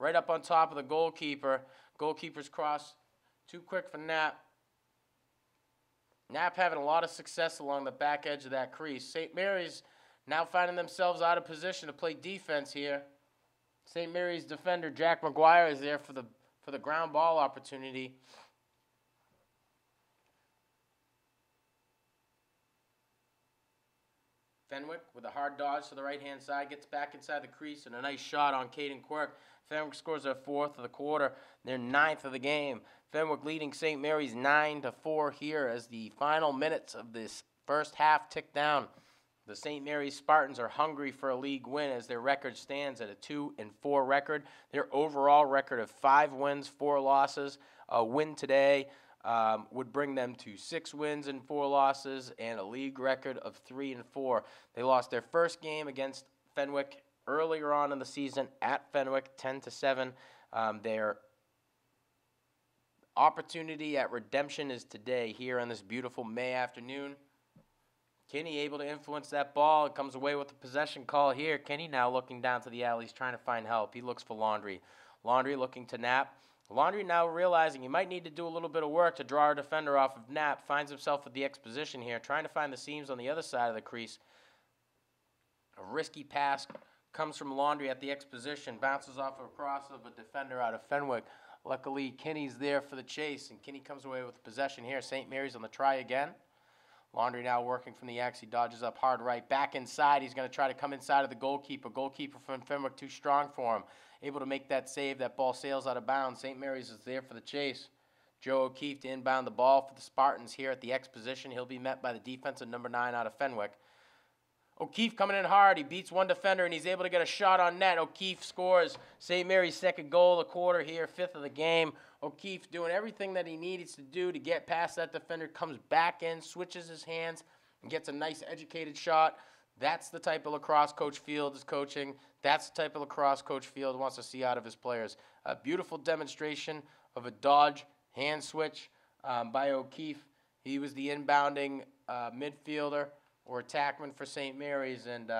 Right up on top of the goalkeeper. Goalkeeper's cross. Too quick for Knapp. Knapp having a lot of success along the back edge of that crease. St. Mary's now finding themselves out of position to play defense here. St. Mary's defender Jack McGuire is there for the ground ball opportunity. Fenwick with a hard dodge to the right-hand side, gets back inside the crease, and a nice shot on Caden Quirk. Fenwick scores their 4th of the quarter, their 9th of the game. Fenwick leading St. Mary's 9-4 here as the final minutes of this first half tick down. The St. Mary's Spartans are hungry for a league win as their record stands at a 2-4 record. Their overall record of 5 wins, 4 losses. A win today would bring them to 6 wins and 4 losses and a league record of 3-4. They lost their first game against Fenwick earlier on in the season at Fenwick, 10-7. They're opportunity at redemption is today here on this beautiful May afternoon. Kenny able to influence that ball. It comes away with the possession call here. Kenny now looking down to the alley. He's trying to find help. He looks for Laundry. Laundry looking to Knapp. Laundry now realizing he might need to do a little bit of work to draw our defender off of Knapp. Finds himself with the X position here, trying to find the seams on the other side of the crease. A risky pass comes from Laundry at the X position. Bounces off a cross of a defender out of Fenwick. Luckily, Kenny's there for the chase, and Kenny comes away with the possession here. St. Mary's on the try again. Laundry now working from the X. He dodges up hard right. Back inside. He's going to try to come inside of the goalkeeper. Goalkeeper from Fenwick too strong for him. Able to make that save. That ball sails out of bounds. St. Mary's is there for the chase. Joe O'Keefe to inbound the ball for the Spartans here at the X position. He'll be met by the defensive number 9 out of Fenwick. O'Keefe coming in hard. He beats one defender, and he's able to get a shot on net. O'Keefe scores St. Mary's second goal of the quarter here, 5th of the game. O'Keefe doing everything that he needs to do to get past that defender, comes back in, switches his hands, and gets a nice educated shot. That's the type of lacrosse Coach Field is coaching. That's the type of lacrosse Coach Field wants to see out of his players. A beautiful demonstration of a dodge hand switch by O'Keefe. He was the inbounding midfielder or attackman for St. Mary's, and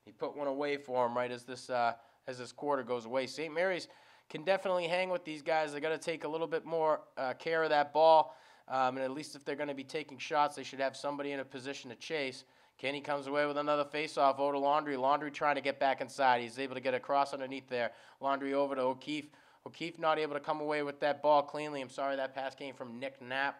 he put one away for him right as this quarter goes away. St. Mary's can definitely hang with these guys. They got to take a little bit more care of that ball, and at least if they're going to be taking shots, they should have somebody in a position to chase. Kenny comes away with another face-off over to Laundry. Laundry trying to get back inside. He's able to get across underneath there. Laundry over to O'Keefe. O'Keefe not able to come away with that ball cleanly. I'm sorry, that pass came from Nick Knapp.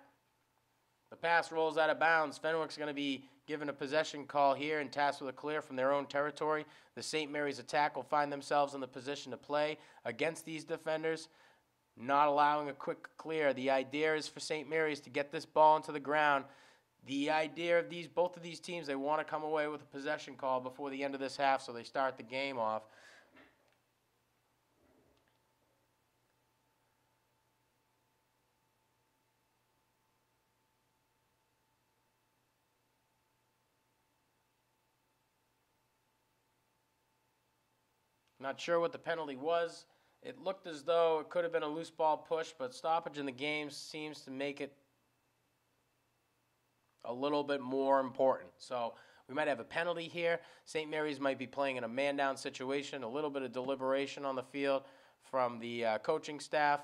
The pass rolls out of bounds. Fenwick's going to be given a possession call here and tasked with a clear from their own territory. The St. Mary's attack will find themselves in the position to play against these defenders, not allowing a quick clear. The idea is for St. Mary's to get this ball into the ground. The idea of both of these teams, they want to come away with a possession call before the end of this half, so they start the game off. Not sure what the penalty was. It looked as though it could have been a loose ball push, but stoppage in the game seems to make it a little bit more important. So we might have a penalty here. St. Mary's might be playing in a man-down situation, a little bit of deliberation on the field from the coaching staff.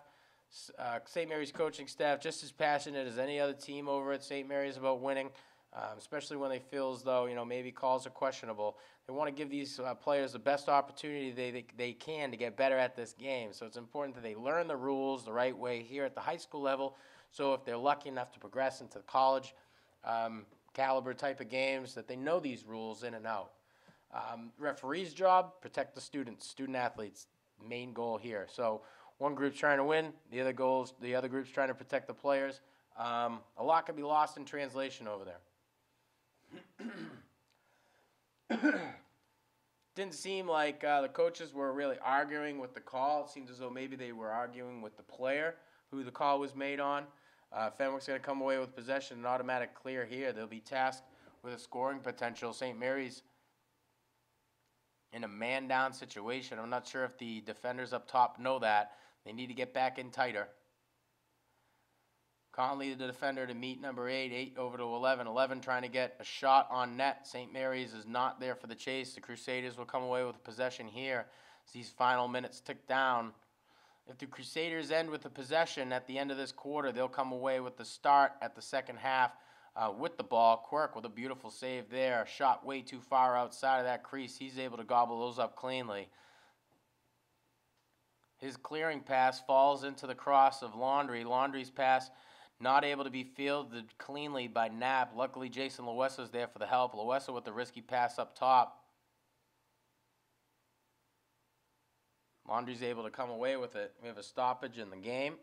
St. Mary's coaching staff just as passionate as any other team over at St. Mary's about winning, especially when they feel as though, maybe calls are questionable. They want to give these players the best opportunity they can to get better at this game. So it's important that they learn the rules the right way here at the high school level. So if they're lucky enough to progress into the college caliber type of games, that they know these rules in and out. Referee's job, protect the students, student athletes, main goal here. So one group's trying to win, the other group's trying to protect the players. A lot could be lost in translation over there. Didn't seem like the coaches were really arguing with the call. It seems as though maybe they were arguing with the player who the call was made on. Fenwick's going to come away with possession, an automatic clear here. They'll be tasked with a scoring potential. St. Mary's in a man-down situation. I'm not sure if the defenders up top know that. They need to get back in tighter. Conley, the defender, to meet number 8. 8 over to 11. 11 trying to get a shot on net. St. Mary's is not there for the chase. The Crusaders will come away with possession here as these final minutes tick down. If the Crusaders end with the possession at the end of this quarter, they'll come away with the start at the second half with the ball. Quirk with a beautiful save there. Shot way too far outside of that crease. He's able to gobble those up cleanly. His clearing pass falls into the cross of Laundry. Laundry's pass not able to be fielded cleanly by Knapp. Luckily, Jason Loesa's there for the help. Loesa with the risky pass up top. Laundry's able to come away with it. We have a stoppage in the game.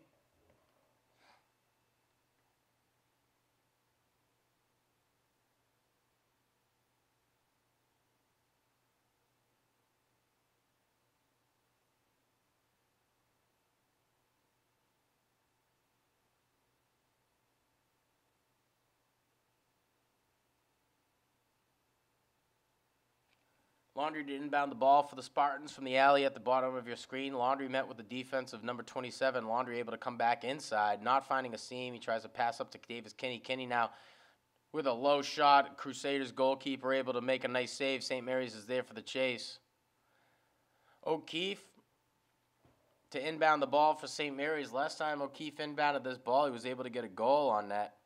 Laundry to inbound the ball for the Spartans from the alley at the bottom of your screen. Laundry met with the defense of number 27. Laundry able to come back inside, not finding a seam. He tries to pass up to Davis Kinney. Kinney now with a low shot. Crusaders goalkeeper able to make a nice save. St. Mary's is there for the chase. O'Keefe to inbound the ball for St. Mary's. Last time O'Keefe inbounded this ball, he was able to get a goal on that.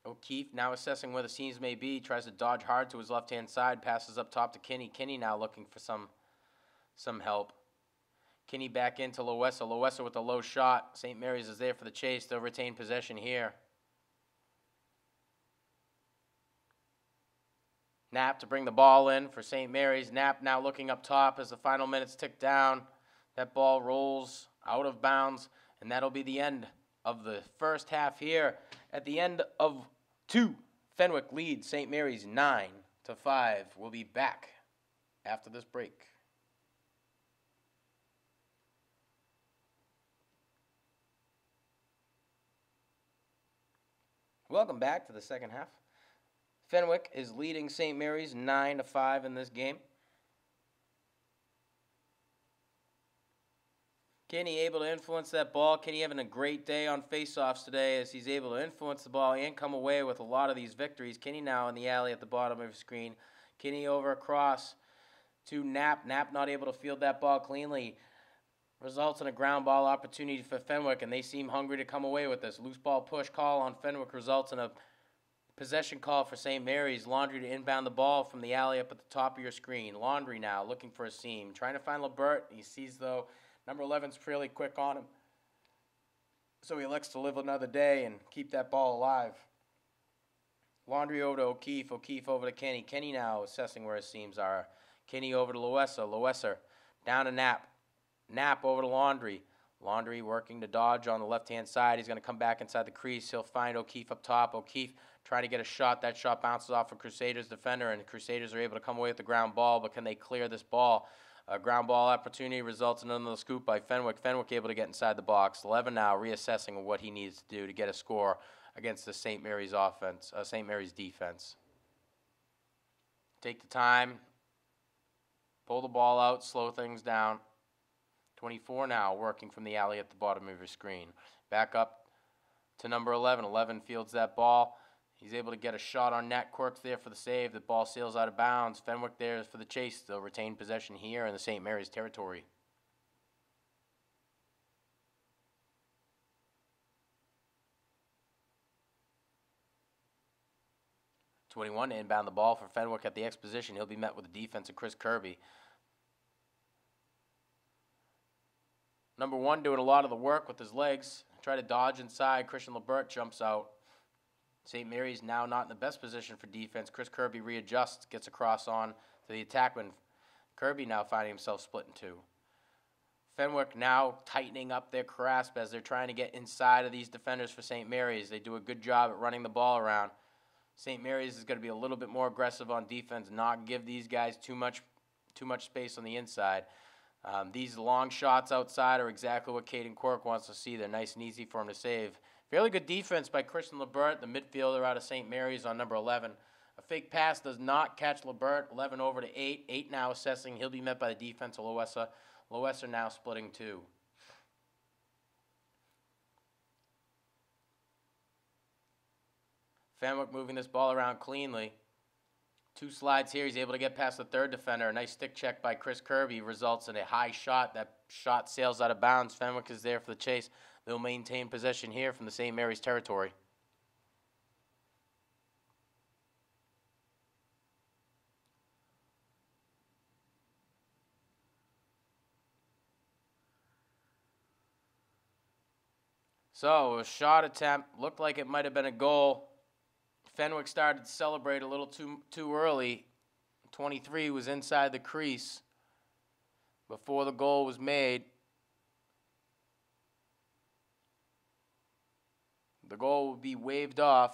O'Keefe now assessing where the seams may be, tries to dodge hard to his left-hand side, passes up top to Kinney. Kinney now looking for some help. Kinney back into Loessa. Loessa with a low shot. St. Mary's is there for the chase. They'll retain possession here. Knapp to bring the ball in for St. Mary's. Knapp now looking up top as the final minutes tick down. That ball rolls out of bounds, and that'll be the end of the first half here. At the end of 2, Fenwick leads St. Mary's 9-5. We'll be back after this break. Welcome back to the second half. Fenwick is leading St. Mary's 9-5 in this game. Kinney able to influence that ball. Kinney having a great day on faceoffs today as he's able to influence the ball and come away with a lot of these victories. Kinney now in the alley at the bottom of the screen. Kinney over across to Knapp. Knapp not able to field that ball cleanly. Results in a ground ball opportunity for Fenwick, and they seem hungry to come away with this. Loose ball push call on Fenwick results in a possession call for St. Mary's. Laundry to inbound the ball from the alley up at the top of your screen. Laundry now looking for a seam. Trying to find LeBert. He sees, though, number 11's fairly quick on him. So he elects to live another day and keep that ball alive. Laundry over to O'Keefe. O'Keefe over to Kinney. Kinney now assessing where his seams are. Kinney over to Loessa. Loessa down to Knapp. Knapp over to Laundry. Laundry working to dodge on the left-hand side. He's going to come back inside the crease. He'll find O'Keefe up top. O'Keefe trying to get a shot. That shot bounces off a Crusaders defender, and the Crusaders are able to come away with the ground ball, but can they clear this ball? A ground ball opportunity results in another scoop by Fenwick. Fenwick able to get inside the box. 11 now reassessing what he needs to do to get a score against the St. Mary's offense, St. Mary's defense. Take the time, pull the ball out, slow things down. 24 now working from the alley at the bottom of your screen. Back up to number 11. 11 fields that ball. He's able to get a shot on net. Quirk's there for the save. The ball sails out of bounds. Fenwick there for the chase. They'll retain possession here in the St. Mary's territory. '21 to inbound the ball for Fenwick at the exposition. He'll be met with the defense of Chris Kirby. Number 1 doing a lot of the work with his legs. Try to dodge inside. Christian LeBert jumps out. St. Mary's now not in the best position for defense. Chris Kirby readjusts, gets across on to the attackman. Kirby now finding himself split in two. Fenwick now tightening up their grasp as they're trying to get inside of these defenders for St. Mary's. They do a good job at running the ball around. St. Mary's is going to be a little bit more aggressive on defense, not give these guys too much space on the inside. These long shots outside are exactly what Caden Quirk wants to see. They're nice and easy for him to save. Fairly good defense by Christian LeBert, the midfielder out of St. Mary's on number 11. A fake pass does not catch LeBert. 11 over to 8. 8 now assessing. He'll be met by the defense of Loessa. Loessa now splitting 2. Fenwick moving this ball around cleanly. 2 slides here. He's able to get past the third defender. A nice stick check by Chris Kirby results in a high shot. That shot sails out of bounds. Fenwick is there for the chase. They'll maintain possession here from the St. Mary's territory. So a shot attempt looked like it might have been a goal. Fenwick started to celebrate a little too early. 23 was inside the crease before the goal was made. The goal would be waved off.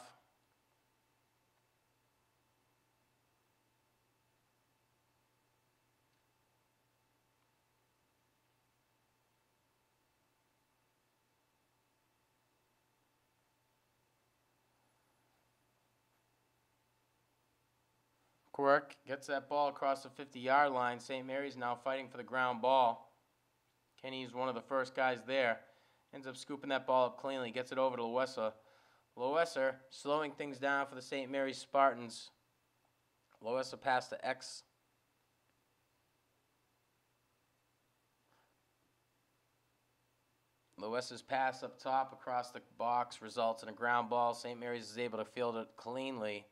Quirk gets that ball across the 50-yard line. St. Mary's now fighting for the ground ball. Kenny's one of the first guys there. Ends up scooping that ball up cleanly. Gets it over to Loessa. Loessa slowing things down for the St. Mary's Spartans. Loessa pass to X. Loessa's pass up top across the box results in a ground ball. St. Mary's is able to field it cleanly.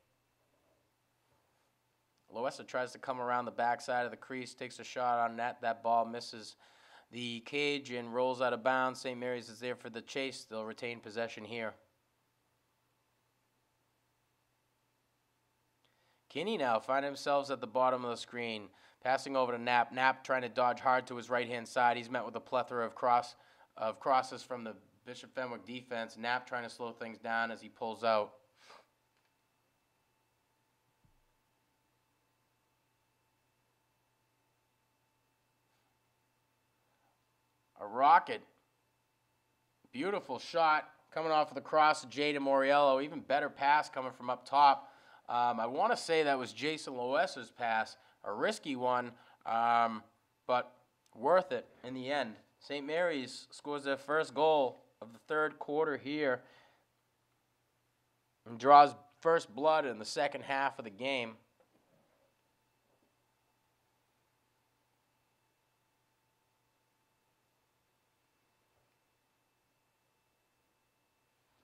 Loessa tries to come around the backside of the crease, takes a shot on net. That ball misses the cage and rolls out of bounds. St. Mary's is there for the chase. They'll retain possession here. Kinney now find themselves at the bottom of the screen. Passing over to Knapp. Knapp trying to dodge hard to his right-hand side. He's met with a plethora of crosses from the Bishop Fenwick defense. Knapp trying to slow things down as he pulls out. A rocket. Beautiful shot coming off of the cross of Jaden Moriello. Even better pass coming from up top. I want to say that was Jason Loessa's pass. A risky one, but worth it in the end. St. Mary's scores their first goal of the third quarter here and draws first blood in the second half of the game.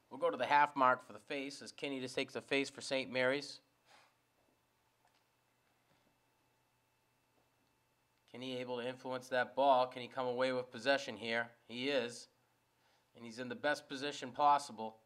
We'll go to the half mark for the face as Kinney just takes the face for St. Mary's. Kinney able to influence that ball. Can he come away with possession here? He is. And he's in the best position possible.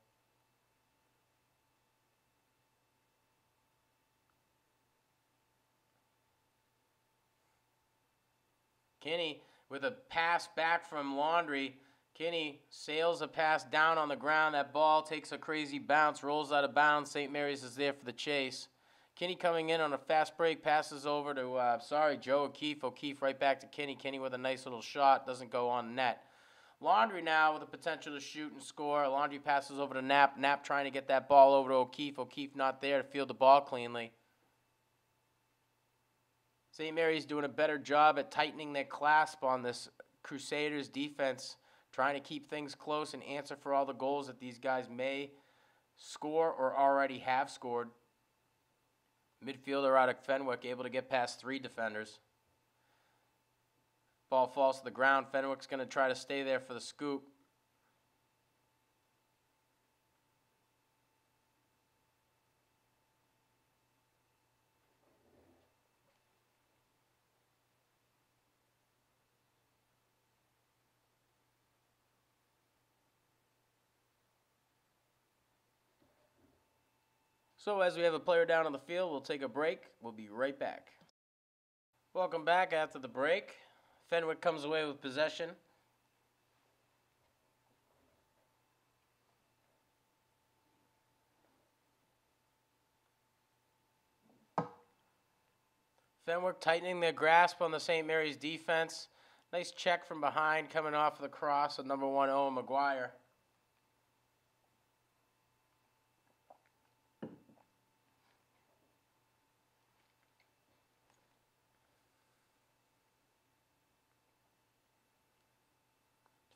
Kinney with a pass back from Laundrie. Kinney sails a pass down on the ground. That ball takes a crazy bounce, rolls out of bounds. St. Mary's is there for the chase. Kinney coming in on a fast break, passes over to, Joe O'Keefe. O'Keefe right back to Kinney. Kinney with a nice little shot, doesn't go on net. Laundrie now with the potential to shoot and score. Laundrie passes over to Knapp. Knapp trying to get that ball over to O'Keefe. O'Keefe not there to field the ball cleanly. St. Mary's doing a better job at tightening their clasp on this Crusaders defense, trying to keep things close and answer for all the goals that these guys may score or already have scored. Midfielder out of Fenwick able to get past 3 defenders. Ball falls to the ground. Fenwick's going to try to stay there for the scoop. So as we have a player down on the field, we'll take a break. We'll be right back. Welcome back after the break. Fenwick comes away with possession. Fenwick tightening their grasp on the St. Mary's defense. Nice check from behind coming off of the cross of number 1, Owen McGuire.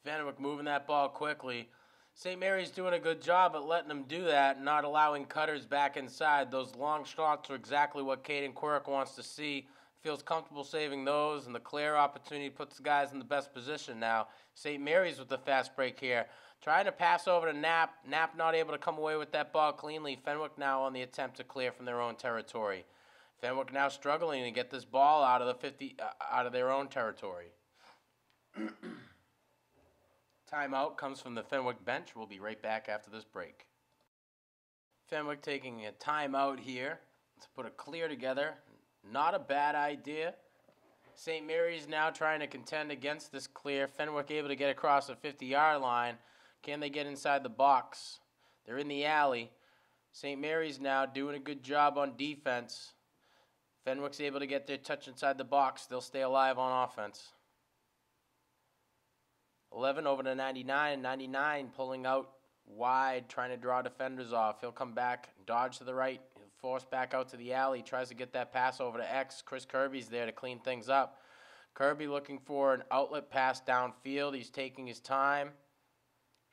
Fenwick moving that ball quickly. St. Mary's doing a good job at letting them do that, not allowing cutters back inside. Those long shots are exactly what Caden Quirk wants to see. Feels comfortable saving those, and the clear opportunity puts the guys in the best position now. St. Mary's with the fast break here. Trying to pass over to Knapp. Knapp not able to come away with that ball cleanly. Fenwick now on the attempt to clear from their own territory. Fenwick now struggling to get this ball out of the out of their own territory. Timeout comes from the Fenwick bench. We'll be right back after this break. Fenwick taking a timeout here to put a clear together. Not a bad idea. St. Mary's now trying to contend against this clear. Fenwick able to get across the 50-yard line. Can they get inside the box? They're in the alley. St. Mary's now doing a good job on defense. Fenwick's able to get their touch inside the box. They'll stay alive on offense. 11 over to 99. 99 pulling out wide, trying to draw defenders off. He'll come back, dodge to the right. He'll forced back out to the alley. Tries to get that pass over to X. Chris Kirby's there to clean things up. Kirby looking for an outlet pass downfield. He's taking his time.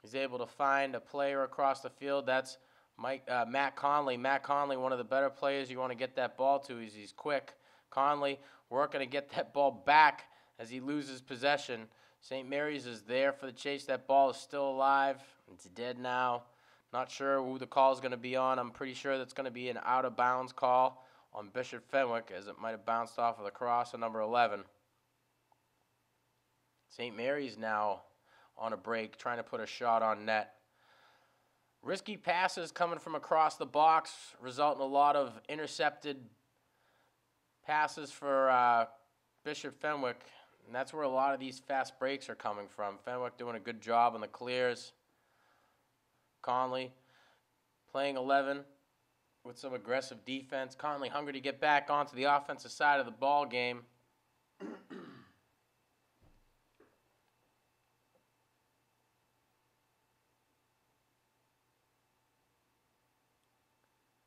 He's able to find a player across the field. That's Matt Conley. Matt Conley, one of the better players you want to get that ball to. He's quick. Conley working to get that ball back as he loses possession. St. Mary's is there for the chase. That ball is still alive. It's dead now. Not sure who the call is going to be on. I'm pretty sure that's going to be an out-of-bounds call on Bishop Fenwick, as it might have bounced off of the cross of number 11. St. Mary's now on a break, trying to put a shot on net. Risky passes coming from across the box, result in a lot of intercepted passes for Bishop Fenwick, and that's where a lot of these fast breaks are coming from. Fenwick doing a good job on the clears. Conley playing 11 with some aggressive defense. Conley hungry to get back onto the offensive side of the ball game.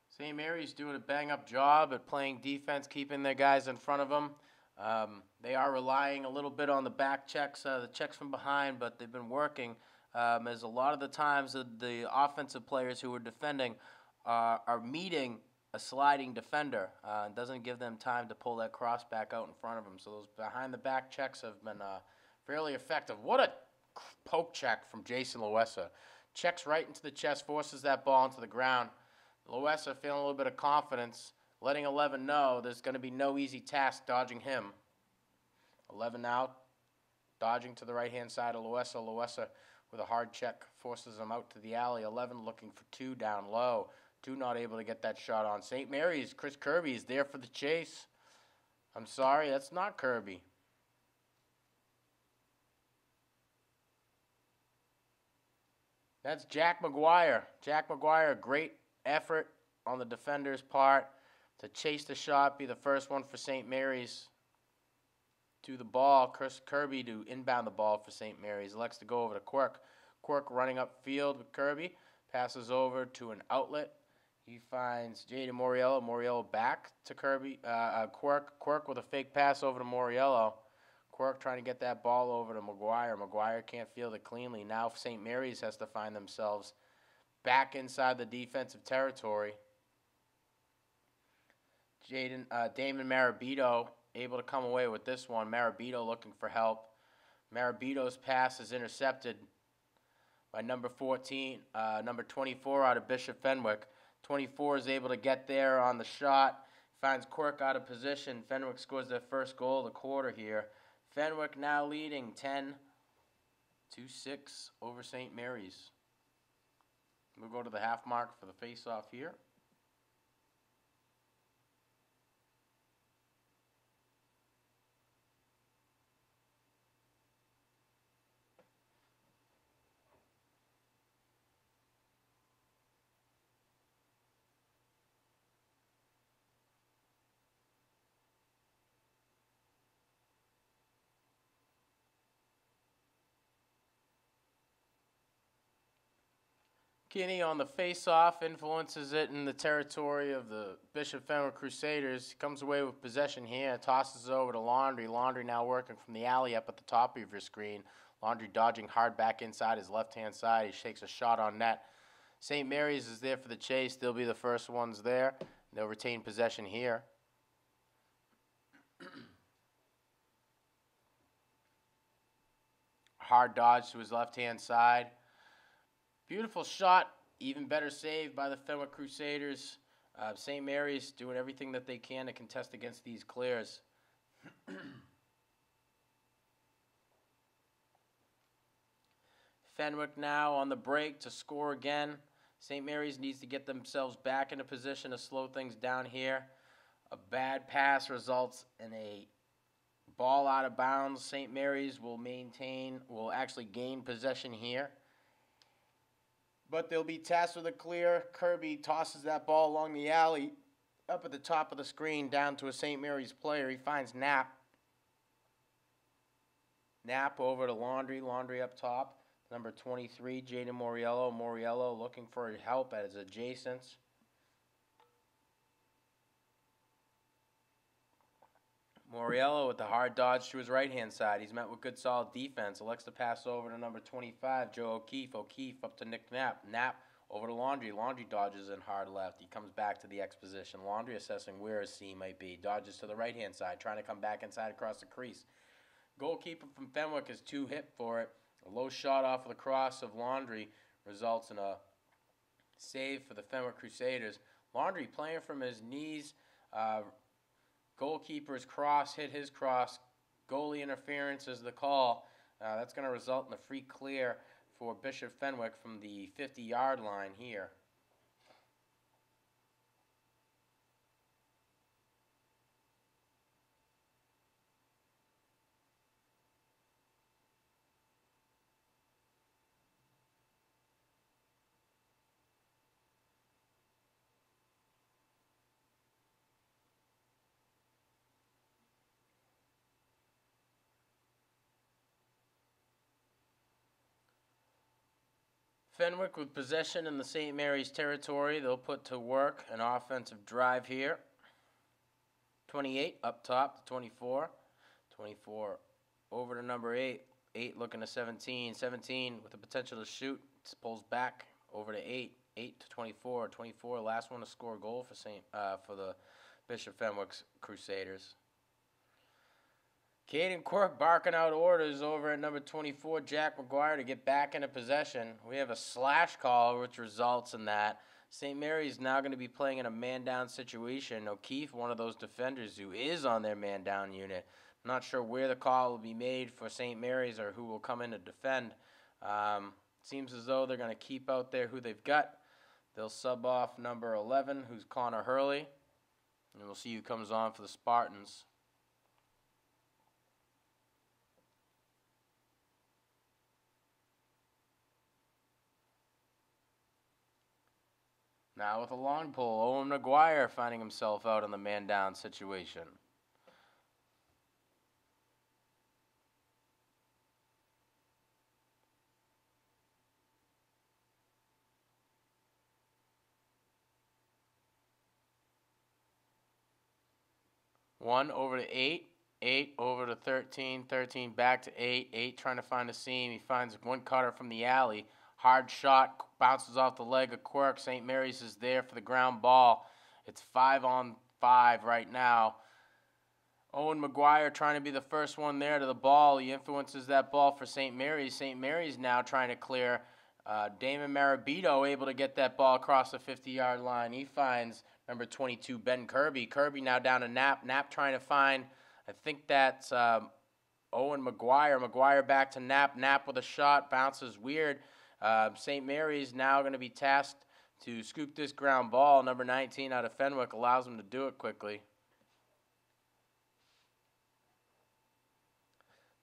St. Mary's doing a bang-up job at playing defense, keeping their guys in front of them. They are relying a little bit on the back checks, the checks from behind, but they've been working. As a lot of the times the offensive players who are defending are meeting a sliding defender. It doesn't give them time to pull that cross back out in front of them. So those behind-the-back checks have been fairly effective. What a poke check from Jason Loessa. Checks right into the chest, forces that ball into the ground. Loessa feeling a little bit of confidence, letting 11 know there's going to be no easy task dodging him. 11 out, dodging to the right-hand side of Loessa. Loessa with a hard check forces him out to the alley. 11 looking for 2 down low. 2 not able to get that shot on. St. Mary's, Chris Kirby is there for the chase. I'm sorry, that's not Kirby. That's Jack McGuire. Jack McGuire, great effort on the defender's part to chase the shot, be the first one for St. Mary's to the ball. Chris Kirby to inbound the ball for St. Mary's. Elects to go over to Quirk. Quirk running up field with Kirby. Passes over to an outlet. He finds Jaden Moriello. Moriello back to Kirby. Quirk. Quirk with a fake pass over to Moriello. Quirk trying to get that ball over to McGuire. McGuire can't field it cleanly. Now St. Mary's has to find themselves back inside the defensive territory. Damon Marabito able to come away with this one. Marabito looking for help. Marabito's pass is intercepted by number 24 out of Bishop Fenwick. 24 is able to get there on the shot. Finds Quirk out of position. Fenwick scores their first goal of the quarter here. Fenwick now leading 10-6 over St. Mary's. We'll go to the half mark for the face-off here. Kinney on the face-off influences it in the territory of the Bishop Fenwick Crusaders. He comes away with possession here, tosses it over to Laundry. Laundry now working from the alley up at the top of your screen. Laundry dodging hard back inside his left-hand side. He shakes a shot on net. St. Mary's is there for the chase. They'll be the first ones there. They'll retain possession here. Hard dodge to his left-hand side. Beautiful shot, even better save by the Fenwick Crusaders. St. Mary's doing everything that they can to contest against these clears. Fenwick now on the break to score again. St. Mary's needs to get themselves back into position to slow things down here. A bad pass results in a ball out of bounds. St. Mary's will actually gain possession here. But they'll be tasked with a clear. Kirby tosses that ball along the alley up at the top of the screen down to a St. Mary's player. He finds Knapp. Knapp over to Laundry. Laundry up top. Number 23, Jaden Moriello. Moriello looking for help at his adjacents. Moriello with the hard dodge to his right-hand side. He's met with good solid defense. Elects to pass over to number 25, Joe O'Keefe. O'Keefe up to Nick Knapp. Knapp over to Laundry. Laundry dodges in hard left. He comes back to the X position. Laundry assessing where his seam might be. Dodges to the right-hand side, trying to come back inside across the crease. Goalkeeper from Fenwick is too hip for it. A low shot off of the cross of Laundry results in a save for the Fenwick Crusaders. Laundry playing from his knees. Goalkeeper's cross hit his cross. Goalie interference is the call. That's going to result in a free clear for Bishop Fenwick from the 50-yard line here. Fenwick with possession in the St. Mary's territory. They'll put to work an offensive drive here. 28 up top to 24. 24 over to number 8. 8 looking to 17. 17 with the potential to shoot. Pulls back over to 8. 8 to 24. 24 last one to score a goal for the Bishop Fenwick Crusaders. Caden Quirk barking out orders over at number 24, Jack McGuire, to get back into possession. We have a slash call, which results in that. St. Mary's now going to be playing in a man-down situation. O'Keefe, one of those defenders who is on their man-down unit. I'm not sure where the call will be made for St. Mary's or who will come in to defend. Seems as though they're going to keep out there who they've got. They'll sub off number 11, who's Connor Hurley. And we'll see who comes on for the Spartans. Now with a long pull, Owen McGuire finding himself out in the man-down situation. One over to 8. 8 over to 13. 13 back to 8. 8 trying to find a seam. He finds one cutter from the alley. Hard shot, bounces off the leg of Quirk. St. Mary's is there for the ground ball. It's 5-on-5 right now. Owen McGuire trying to be the first one there to the ball. He influences that ball for St. Mary's. St. Mary's now trying to clear. Damon Marabito able to get that ball across the 50-yard line. He finds number 22, Ben Kirby. Kirby now down to Knapp. Knapp trying to find, I think that's Owen McGuire. McGuire back to Knapp. Knapp with a shot. Bounces weird. St. Mary's now going to be tasked to scoop this ground ball. Number 19 out of Fenwick allows them to do it quickly.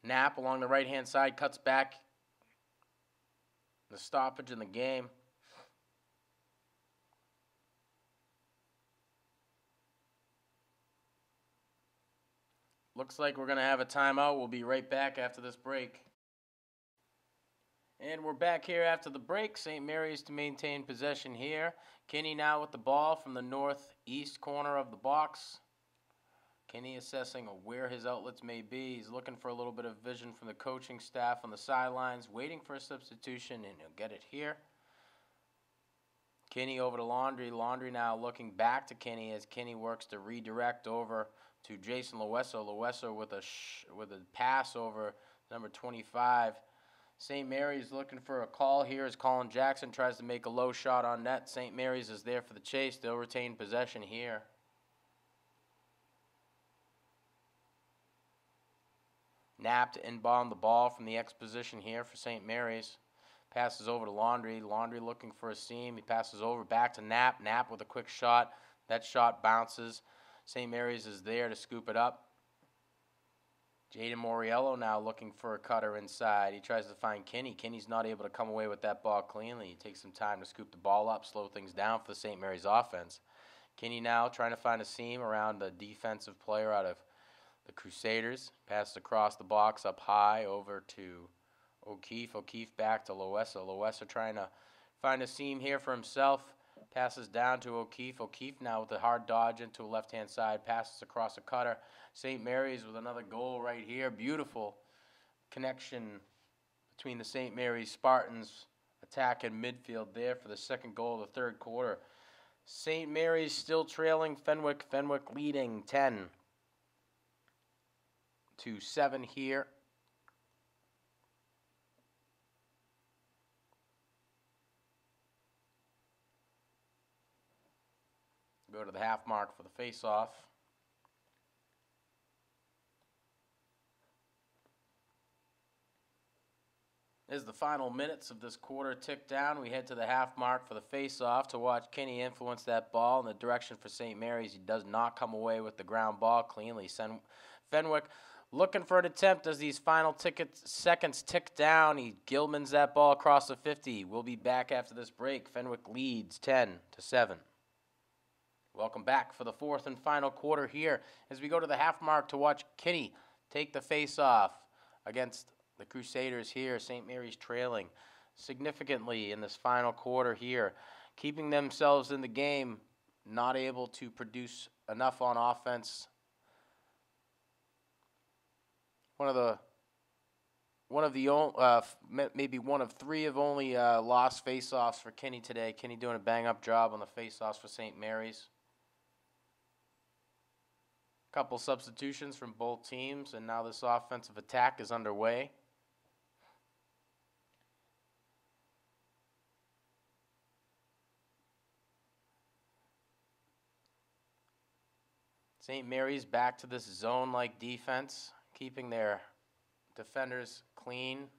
Knapp along the right-hand side cuts back. The stoppage in the game. Looks like we're going to have a timeout. We'll be right back after this break. And we're back here after the break. St. Mary's to maintain possession here. Kinney now with the ball from the northeast corner of the box. Kinney assessing where his outlets may be. He's looking for a little bit of vision from the coaching staff on the sidelines, waiting for a substitution, and he'll get it here. Kinney over to Laundry. Laundry now looking back to Kinney as Kinney works to redirect over to Jason Loesso. Loesso with a pass over number 25. St. Mary's looking for a call here as Colin Jackson tries to make a low shot on net. St. Mary's is there for the chase. They'll retain possession here. Knapp to inbound the ball from the X position here for St. Mary's. Passes over to Laundry. Laundry looking for a seam. He passes over back to Knapp. Knapp with a quick shot. That shot bounces. St. Mary's is there to scoop it up. Jaden Moriello now looking for a cutter inside. He tries to find Kinney. Kinney's not able to come away with that ball cleanly. He takes some time to scoop the ball up, slow things down for the St. Mary's offense. Kinney now trying to find a seam around the defensive player out of the Crusaders. Passes across the box up high over to O'Keefe. O'Keefe back to Loesso. Loesso trying to find a seam here for himself. Passes down to O'Keefe. O'Keefe now with a hard dodge into a left-hand side. Passes across a cutter. St. Mary's with another goal right here. Beautiful connection between the St. Mary's Spartans attack and midfield there for the second goal of the third quarter. St. Mary's still trailing Fenwick. Fenwick leading 10-7 here. Go to the half mark for the face-off. As the final minutes of this quarter tick down, we head to the half mark for the face-off to watch Kinney influence that ball in the direction for St. Mary's. He does not come away with the ground ball cleanly. Fenwick looking for an attempt as these final seconds tick down. He Gilmans that ball across the 50. We'll be back after this break. Fenwick leads 10-7. Welcome back for the fourth and final quarter here as we go to the half mark to watch Kinney take the face-off against the Crusaders here. St. Mary's trailing significantly in this final quarter here, keeping themselves in the game, not able to produce enough on offense. Maybe one of three of only lost face-offs for Kinney today. Kinney doing a bang-up job on the face-offs for St. Mary's. Couple substitutions from both teams, and now this offensive attack is underway. St. Mary's back to this zone-like defense, keeping their defenders clean.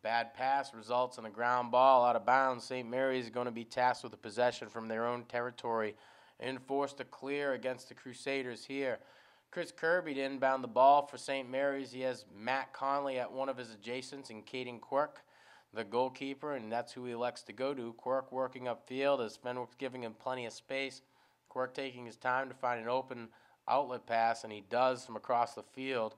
Bad pass results in a ground ball out of bounds. St. Mary's is going to be tasked with a possession from their own territory and forced to clear against the Crusaders here. Chris Kirby to inbound the ball for St. Mary's. He has Matt Conley at one of his adjacents and Caden Quirk, the goalkeeper, and that's who he elects to go to. Quirk working upfield as Fenwick's giving him plenty of space. Quirk taking his time to find an open outlet pass, and he does from across the field.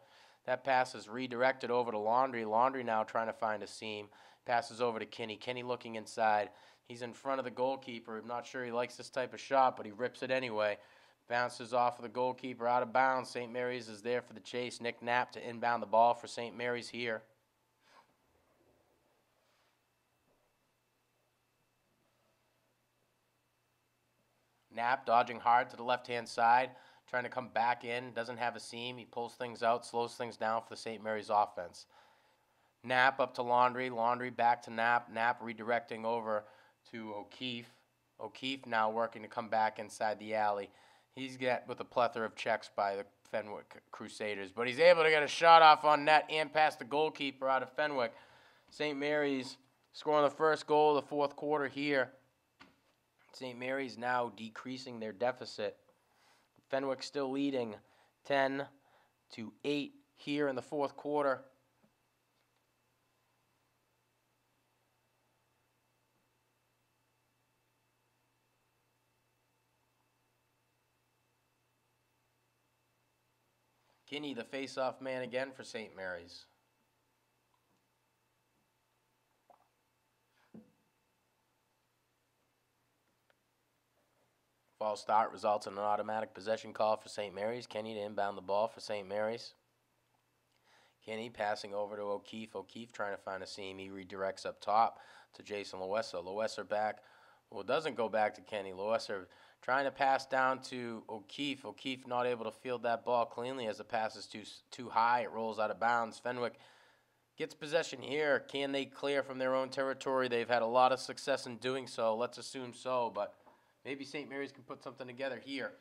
That pass is redirected over to Laundry. Laundry now trying to find a seam. Passes over to Kinney. Kinney looking inside. He's in front of the goalkeeper. I'm not sure he likes this type of shot, but he rips it anyway. Bounces off of the goalkeeper out of bounds. St. Mary's is there for the chase. Nick Knapp to inbound the ball for St. Mary's here. Knapp dodging hard to the left-hand side. Trying to come back in, doesn't have a seam. He pulls things out, slows things down for the St. Mary's offense. Knapp up to Laundry. Laundry back to Knapp. Knapp redirecting over to O'Keefe. O'Keefe now working to come back inside the alley. He's get with a plethora of checks by the Fenwick Crusaders, but he's able to get a shot off on net and past the goalkeeper out of Fenwick. St. Mary's scoring the first goal of the fourth quarter here. St. Mary's now decreasing their deficit. Fenwick still leading 10-8 here in the fourth quarter. Kinney, the face-off man again for St. Mary's. False start results in an automatic possession call for St. Mary's. Kinney to inbound the ball for St. Mary's. Kinney passing over to O'Keefe. O'Keefe trying to find a seam. He redirects up top to Jason Loesser. Loesser back. Well, it doesn't go back to Kinney. Loesser trying to pass down to O'Keefe. O'Keefe not able to field that ball cleanly as the pass is too high. It rolls out of bounds. Fenwick gets possession here. Can they clear from their own territory? They've had a lot of success in doing so. Let's assume so, but maybe St. Mary's can put something together here.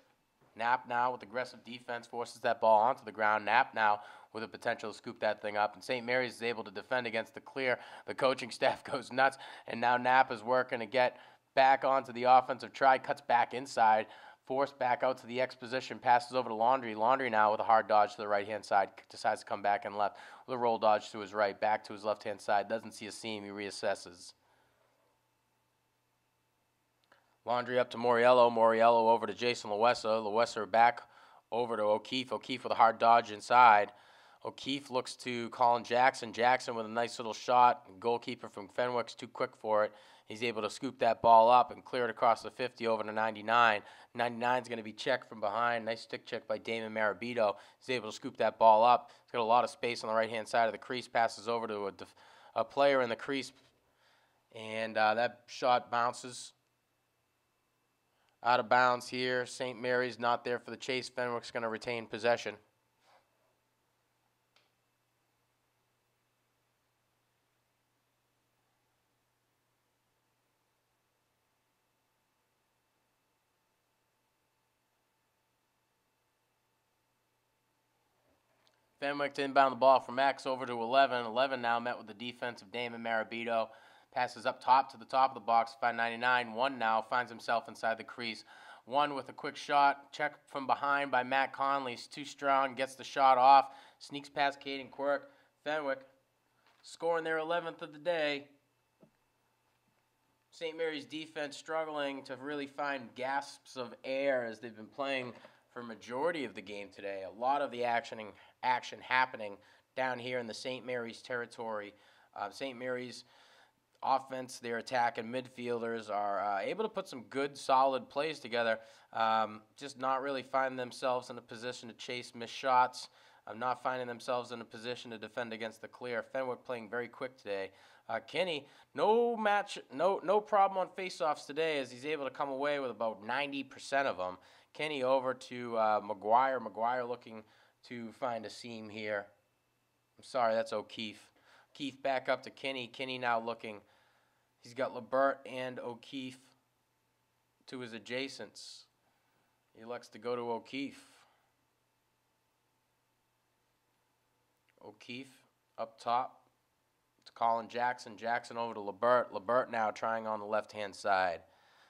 Knapp now with aggressive defense forces that ball onto the ground. Knapp now with a potential to scoop that thing up. And St. Mary's is able to defend against the clear. The coaching staff goes nuts. And now Knapp is working to get back onto the offensive try. Cuts back inside. Forced back out to the X position. Passes over to Laundry. Laundry now with a hard dodge to the right-hand side. Decides to come back and left. With a roll dodge to his right. Back to his left-hand side. Doesn't see a seam. He reassesses. Laundry up to Moriello. Moriello over to Jason Loesser. Loesser back over to O'Keefe. O'Keefe with a hard dodge inside. O'Keefe looks to Colin Jackson. Jackson with a nice little shot. Goalkeeper from Fenwick's too quick for it. He's able to scoop that ball up and clear it across the 50 over to 99. 99 is going to be checked from behind. Nice stick check by Damon Marabito. He's able to scoop that ball up. He's got a lot of space on the right-hand side of the crease. Passes over to a player in the crease. And that shot bounces out of bounds here. St. Mary's not there for the chase. Fenwick's going to retain possession. Fenwick to inbound the ball from Max over to 11. 11 now met with the defense of Damon Marabito. Passes up top to the top of the box, 599. 1 now finds himself inside the crease. 1 with a quick shot. Check from behind by Matt Conley. He's too strong. Gets the shot off. Sneaks past Caden Quirk. Fenwick scoring their 11th of the day. St. Mary's defense struggling to really find gasps of air as they've been playing for a majority of the game today. A lot of the action happening down here in the St. Mary's territory. St. Mary's offense, their attack, and midfielders are able to put some good, solid plays together. Just not really finding themselves in a position to chase missed shots. Not finding themselves in a position to defend against the clear. Fenwick playing very quick today. Kenny, no problem on faceoffs today as he's able to come away with about 90% of them. Kenny over to McGuire. McGuire looking to find a seam here. I'm sorry, that's O'Keefe. O'Keefe back up to Kenny. Kenny now looking. He's got Lebert and O'Keefe to his adjacents. He elects to go to O'Keefe. O'Keefe up top to Colin Jackson. Jackson over to Lebert. Lebert now trying on the left-hand side.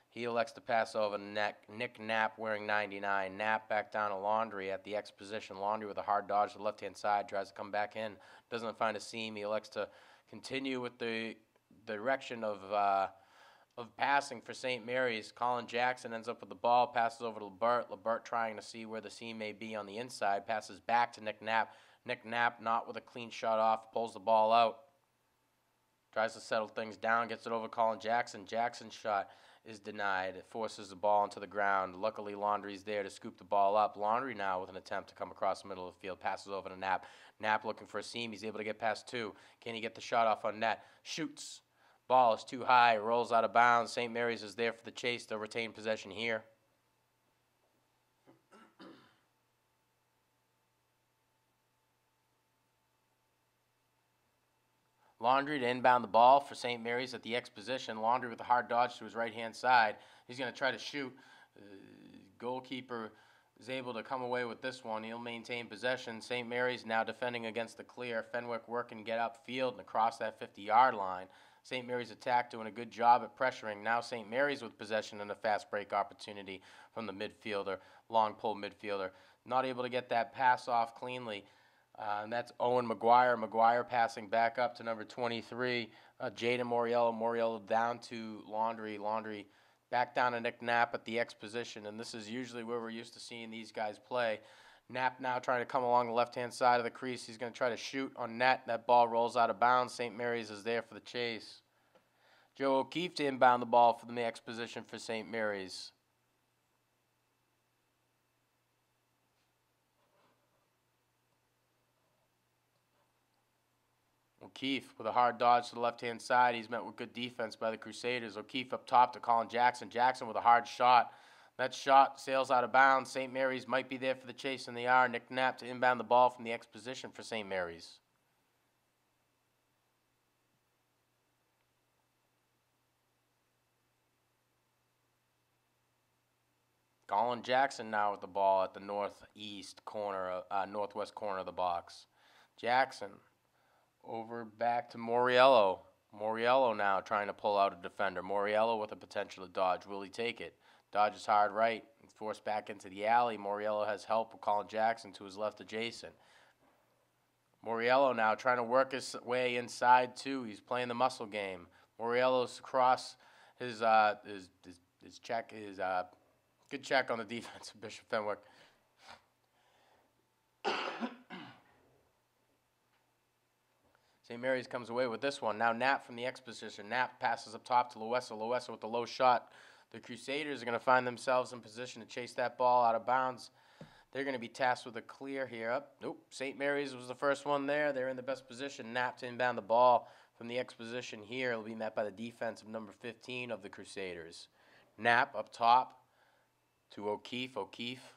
He elects to pass over to Nick Knapp wearing 99. Knapp back down to Laundry at the X position. Laundry with a hard dodge to the left-hand side. Tries to come back in. Doesn't find a seam. He elects to continue with the direction of passing for St. Mary's. Colin Jackson ends up with the ball. Passes over to Lebert. Lebert trying to see where the seam may be on the inside. Passes back to Nick Knapp. Nick Knapp not with a clean shot off. Pulls the ball out. Tries to settle things down. Gets it over Colin Jackson. Jackson's shot is denied. It forces the ball into the ground. Luckily, Laundry's there to scoop the ball up. Laundry now with an attempt to come across the middle of the field. Passes over to Knapp. Knapp looking for a seam. He's able to get past 2. Can he get the shot off on net? Shoots. Ball is too high. Rolls out of bounds. St. Mary's is there for the chase. They'll retain possession here. Laundry to inbound the ball for St. Mary's at the X position. Laundry with a hard dodge to his right-hand side. He's going to try to shoot. Goalkeeper is able to come away with this one. He'll maintain possession. St. Mary's now defending against the clear. Fenwick working to get upfield and across that 50-yard line. St. Mary's attack doing a good job at pressuring. Now St. Mary's with possession and a fast break opportunity from the midfielder, long pull midfielder. Not able to get that pass off cleanly. And that's Owen McGuire. McGuire passing back up to number 23. Jaden Moriello. Moriello down to Laundry. Laundry back down to Nick Knapp at the X position. And this is usually where we're used to seeing these guys play. Knapp now trying to come along the left-hand side of the crease. He's going to try to shoot on net. That ball rolls out of bounds. St. Mary's is there for the chase. Joe O'Keefe to inbound the ball for the X position for St. Mary's. O'Keefe with a hard dodge to the left-hand side. He's met with good defense by the Crusaders. O'Keefe up top to Colin Jackson. Jackson with a hard shot. That shot sails out of bounds. St. Mary's might be there for the chase in the hour. Nick Knapp to inbound the ball from the X position for St. Mary's. Colin Jackson now with the ball at the northwest corner of the box. Jackson over back to Moriello. Moriello now trying to pull out a defender. Moriello with a potential to dodge. Will he take it? Dodges hard right. Forced back into the alley. Moriello has help with Colin Jackson to his left adjacent. Moriello now trying to work his way inside too. He's playing the muscle game. Moriello's across his check. His good check on the defense of Bishop Fenwick. St. Mary's comes away with this one. Now Knapp from the X position. Knapp passes up top to Loessa. Loessa with the low shot. The Crusaders are going to find themselves in position to chase that ball out of bounds. They're going to be tasked with a clear here. Up. Nope. St. Mary's was the first one there. They're in the best position. Knapp to inbound the ball from the X position here. It'll be met by the defense of number 15 of the Crusaders. Knapp up top to O'Keefe. O'Keefe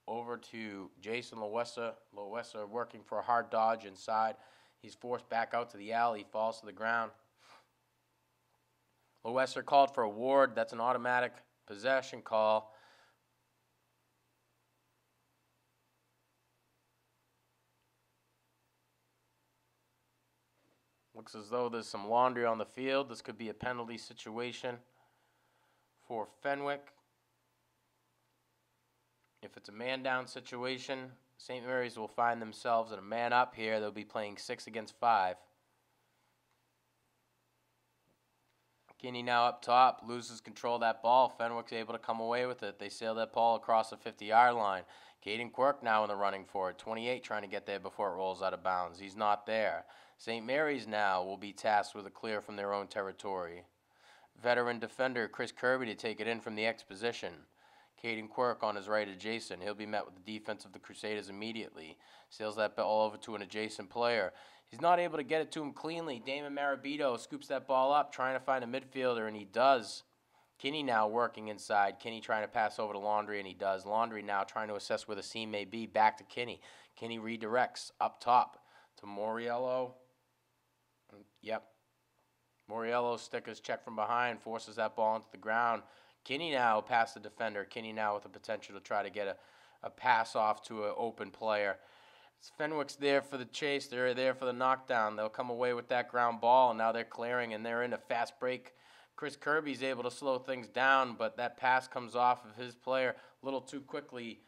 over to Jason Loessa. Loessa working for a hard dodge inside. He's forced back out to the alley. He falls to the ground. Loessa called for a ward. That's an automatic possession call. Looks as though there's some laundry on the field. This could be a penalty situation for Fenwick. If it's a man-down situation, St. Mary's will find themselves in a man-up here. They'll be playing 6 against 5. Kinney now up top, loses control of that ball. Fenwick's able to come away with it. They sail that ball across the 50-yard line. Caden Quirk now in the running for it. 28 trying to get there before it rolls out of bounds. He's not there. St. Mary's now will be tasked with a clear from their own territory. Veteran defender Chris Kirby to take it in from the X position. Caden Quirk on his right adjacent. He'll be met with the defense of the Crusaders immediately. Sails that ball over to an adjacent player. He's not able to get it to him cleanly. Damon Marabito scoops that ball up, trying to find a midfielder, and he does. Kinney now working inside. Kinney trying to pass over to Laundry, and he does. Laundry now trying to assess where the seam may be. Back to Kinney. Kinney redirects up top to Moriello. Yep. Moriello stickers check from behind, forces that ball into the ground. Kinney now past the defender. Kinney now with the potential to try to get a pass off to an open player. Fenwick's there for the chase. They're there for the knockdown. They'll come away with that ground ball, and now they're clearing, and they're in a fast break. Chris Kirby's able to slow things down, but that pass comes off of his player a little too quickly.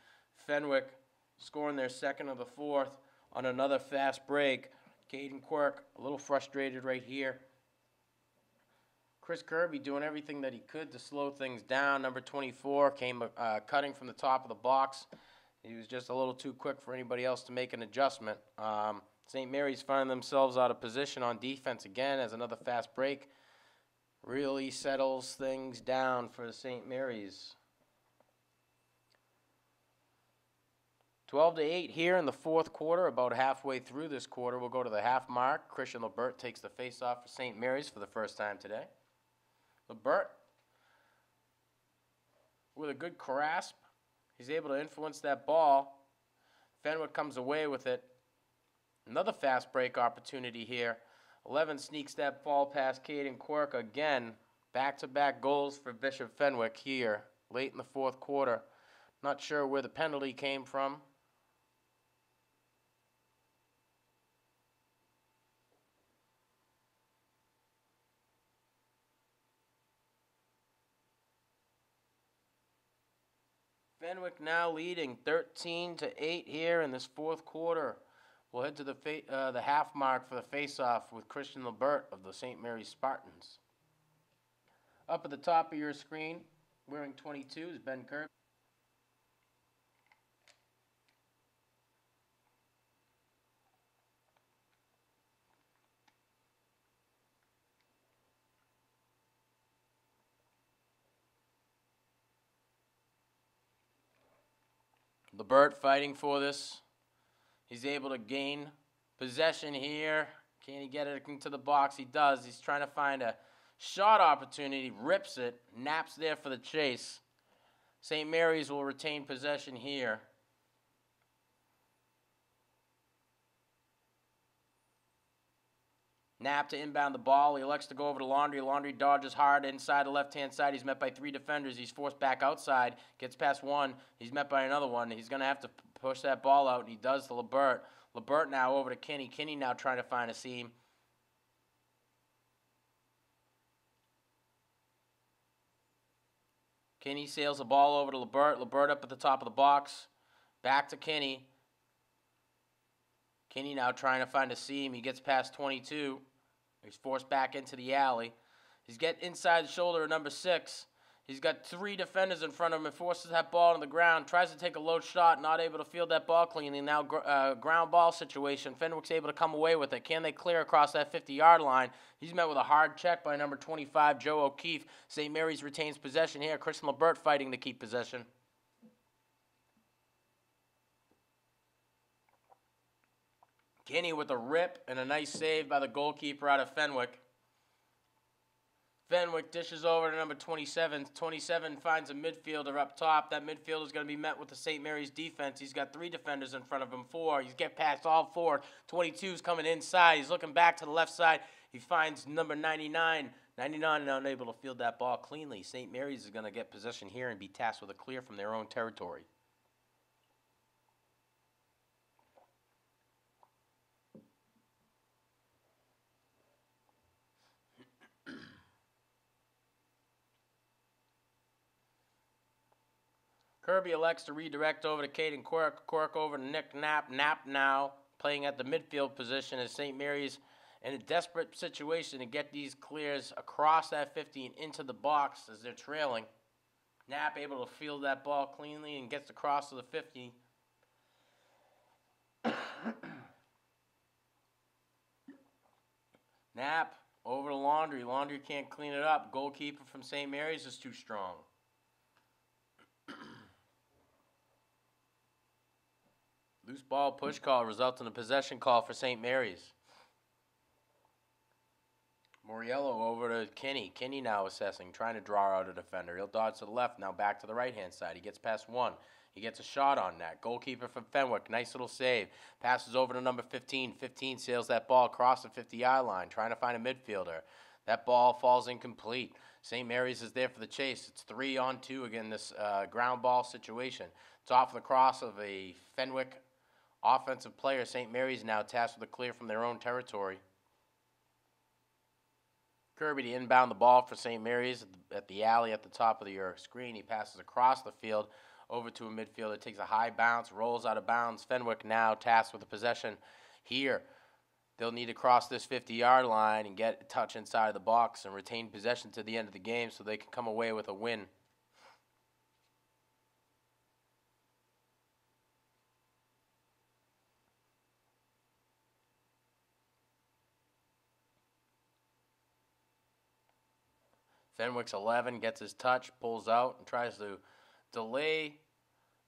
Fenwick scoring their second of the fourth on another fast break. Caden Quirk a little frustrated right here. Chris Kirby doing everything that he could to slow things down. Number 24 came cutting from the top of the box. He was just a little too quick for anybody else to make an adjustment. St. Mary's find themselves out of position on defense again as another fast break really settles things down for St. Mary's. 12-8 here in the fourth quarter. About halfway through this quarter, we'll go to the half mark. Christian Lebert takes the face-off for St. Mary's for the first time today. Lebert with a good grasp. He's able to influence that ball. Fenwick comes away with it. Another fast break opportunity here. 11 sneaks that ball past Caden Quirk again. Back-to-back goals for Bishop Fenwick here late in the fourth quarter. Not sure where the penalty came from. Fenwick now leading 13-8 here in this fourth quarter. We'll head to the half mark for the face-off with Christian Lebert of the St. Mary's Spartans. Up at the top of your screen, wearing 22 is Ben Kirby. Lebert fighting for this. He's able to gain possession here. Can he get it into the box? He does. He's trying to find a shot opportunity. Rips it. Knapp's there for the chase. St. Mary's will retain possession here. Knapp to inbound the ball. He elects to go over to Laundry. Laundry dodges hard inside the left-hand side. He's met by 3 defenders. He's forced back outside. Gets past one. He's met by another one. He's going to have to push that ball out, and he does to Lebert. Lebert now over to Kinney. Kinney now trying to find a seam. Kinney sails the ball over to Lebert. Lebert up at the top of the box. Back to Kinney. Kinney now trying to find a seam. He gets past 22. He's forced back into the alley. He's getting inside the shoulder of number 6. He's got 3 defenders in front of him and forces that ball on the ground. Tries to take a low shot, not able to field that ball cleanly. Now ground ball situation. Fenwick's able to come away with it. Can they clear across that 50-yard line? He's met with a hard check by number 25, Joe O'Keefe. St. Mary's retains possession here. Christian LeBert fighting to keep possession. Kinney with a rip and a nice save by the goalkeeper out of Fenwick. Fenwick dishes over to number 27. 27 finds a midfielder up top. That midfielder is going to be met with the St. Mary's defense. He's got 3 defenders in front of him, 4. He's get past all 4. 22's coming inside. He's looking back to the left side. He finds number 99. 99 unable to field that ball cleanly. St. Mary's is going to get possession here and be tasked with a clear from their own territory. Kirby elects to redirect over to Caden Quirk. Quirk over to Nick Knapp. Knapp now playing at the midfield position as St. Mary's in a desperate situation to get these clears across that 50 and into the box as they're trailing. Knapp able to field that ball cleanly and gets across to the 50. Knapp over to Laundry. Laundry can't clean it up. Goalkeeper from St. Mary's is too strong. Loose ball push call results in a possession call for St. Mary's. Moriello over to Kinney. Kinney now assessing, trying to draw out a defender. He'll dodge to the left, now back to the right-hand side. He gets past 1. He gets a shot on that. Goalkeeper from Fenwick, nice little save. Passes over to number 15. 15 sails that ball across the 50-yard line, trying to find a midfielder. That ball falls incomplete. St. Mary's is there for the chase. It's 3-on-2 again, this ground ball situation. It's off the cross of a Fenwick offensive player. St. Mary's now tasked with a clear from their own territory. Kirby to inbound the ball for St. Mary's at the alley at the top of your screen. He passes across the field over to a midfielder, takes a high bounce, rolls out of bounds. Fenwick now tasked with the possession here. They'll need to cross this 50-yard line and get a touch inside of the box and retain possession to the end of the game so they can come away with a win. Fenwick's 11, gets his touch, pulls out, and tries to delay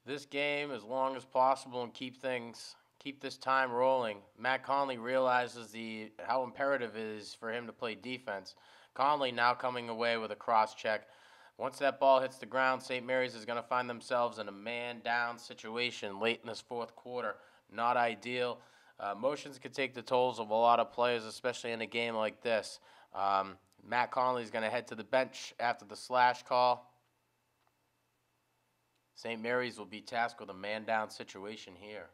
this game as long as possible and keep this time rolling. Matt Conley realizes how imperative it is for him to play defense. Conley now coming away with a cross check. Once that ball hits the ground, St. Mary's is going to find themselves in a man-down situation late in this 4th quarter. Not ideal. Motions could take the tolls of a lot of players, especially in a game like this. Matt Conley is going to head to the bench after the slash call. St. Mary's will be tasked with a man-down situation here.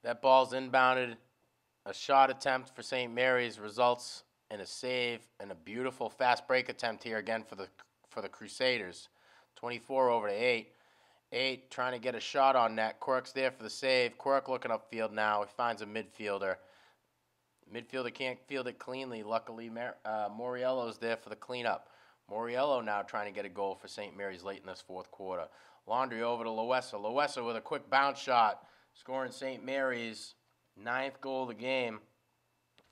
That ball's inbounded. A shot attempt for St. Mary's results in a save and a beautiful fast break attempt here again for the Crusaders. 24 over to 8. 8 trying to get a shot on net. Quirk's there for the save. Quirk looking upfield now. He finds a midfielder. Midfielder can't field it cleanly. Luckily, Moriello's there for the cleanup. Moriello now trying to get a goal for St. Mary's late in this 4th quarter. Laundry over to Loessa. Loessa with a quick bounce shot. Scoring St. Mary's 9th goal of the game.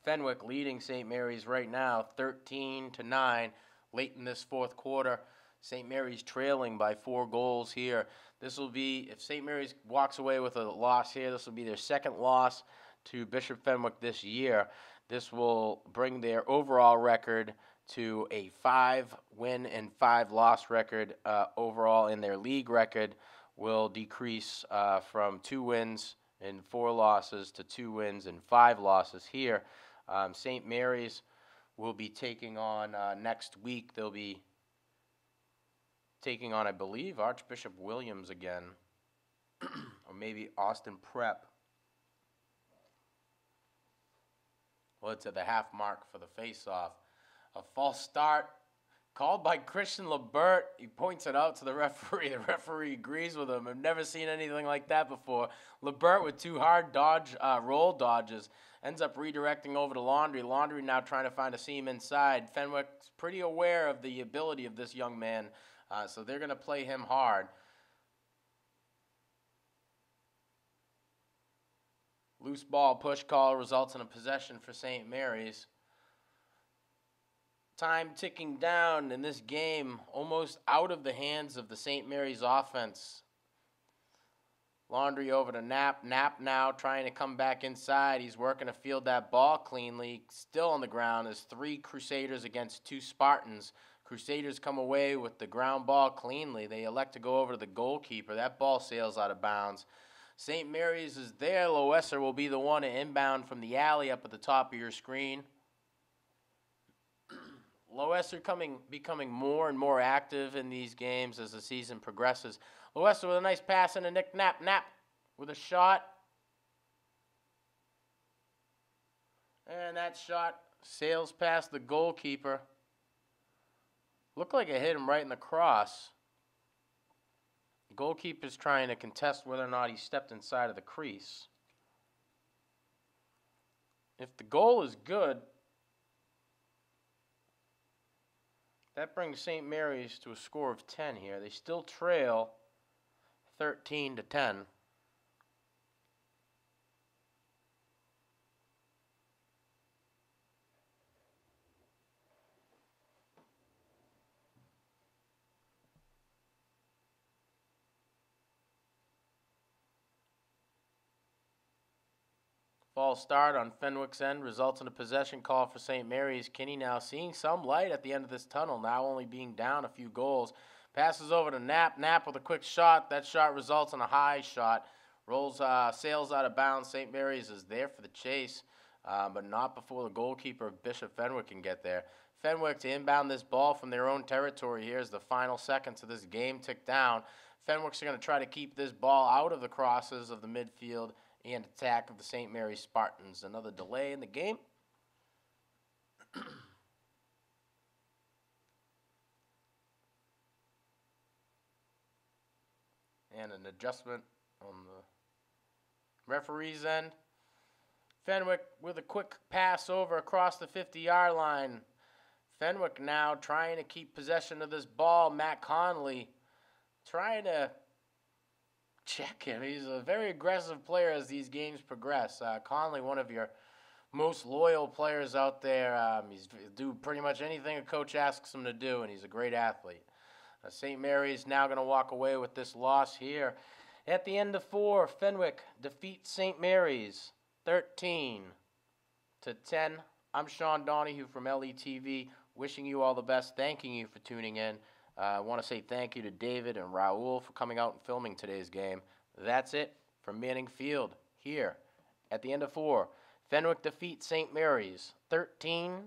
Fenwick leading St. Mary's right now 13-9 late in this 4th quarter. St. Mary's trailing by 4 goals here. This will be, if St. Mary's walks away with a loss here, this will be their 2nd loss to Bishop Fenwick this year. This will bring their overall record to a 5-win and 5-loss record overall, in their league record will decrease from 2 wins and 4 losses to 2 wins and 5 losses here. St. Mary's will be taking on next week. They'll be taking on, I believe, Archbishop Williams again, or maybe Austin Prep. Well, it's at the half mark for the face-off. A false start called by Christian Lebert. He points it out to the referee. The referee agrees with him. I've never seen anything like that before. Lebert with 2 hard roll dodges ends up redirecting over to Laundry. Laundry now trying to find a seam inside. Fenwick's pretty aware of the ability of this young man, so they're going to play him hard. Loose ball push call results in a possession for St. Mary's. Time ticking down in this game, almost out of the hands of the St. Mary's offense. Laundry over to Knapp. Knapp now trying to come back inside. He's working to field that ball cleanly. Still on the ground as 3 Crusaders against 2 Spartans. Crusaders come away with the ground ball cleanly. They elect to go over to the goalkeeper. That ball sails out of bounds. St. Mary's is there. Loesser will be the one to inbound from the alley up at the top of your screen. Loesser becoming more and more active in these games as the season progresses. Loesser with a nice pass into Nick Knapp. Knapp with a shot. And that shot sails past the goalkeeper. Looked like it hit him right in the cross. The goalkeeper's trying to contest whether or not he stepped inside of the crease. If the goal is good, that brings St. Mary's to a score of 10 here. They still trail 13-10. False start on Fenwick's end results in a possession call for St. Mary's. Kinney now seeing some light at the end of this tunnel, now only being down a few goals. Passes over to Knapp. Knapp with a quick shot. That shot results in a high shot. Sails out of bounds. St. Mary's is there for the chase, but not before the goalkeeper of Bishop Fenwick can get there. Fenwick to inbound this ball from their own territory here as the final seconds of this game tick down. Fenwick's going to try to keep this ball out of the crosses of the midfield and attack of the St. Mary's Spartans. Another delay in the game. And an adjustment on the referee's end. Fenwick with a quick pass over across the 50-yard line. Fenwick now trying to keep possession of this ball. Matt Conley trying to check him. He's a very aggressive player as these games progress. Conley, one of your most loyal players out there. He's do pretty much anything a coach asks him to do, and he's a great athlete. St. Mary's now going to walk away with this loss here. At the end of 4, Fenwick defeats St. Mary's 13-10. I'm Sean Donahue from LETV, wishing you all the best, thanking you for tuning in. I want to say thank you to David and Raul for coming out and filming today's game. That's it from Manning Field here at the end of 4. Fenwick defeats St. Mary's 13-10.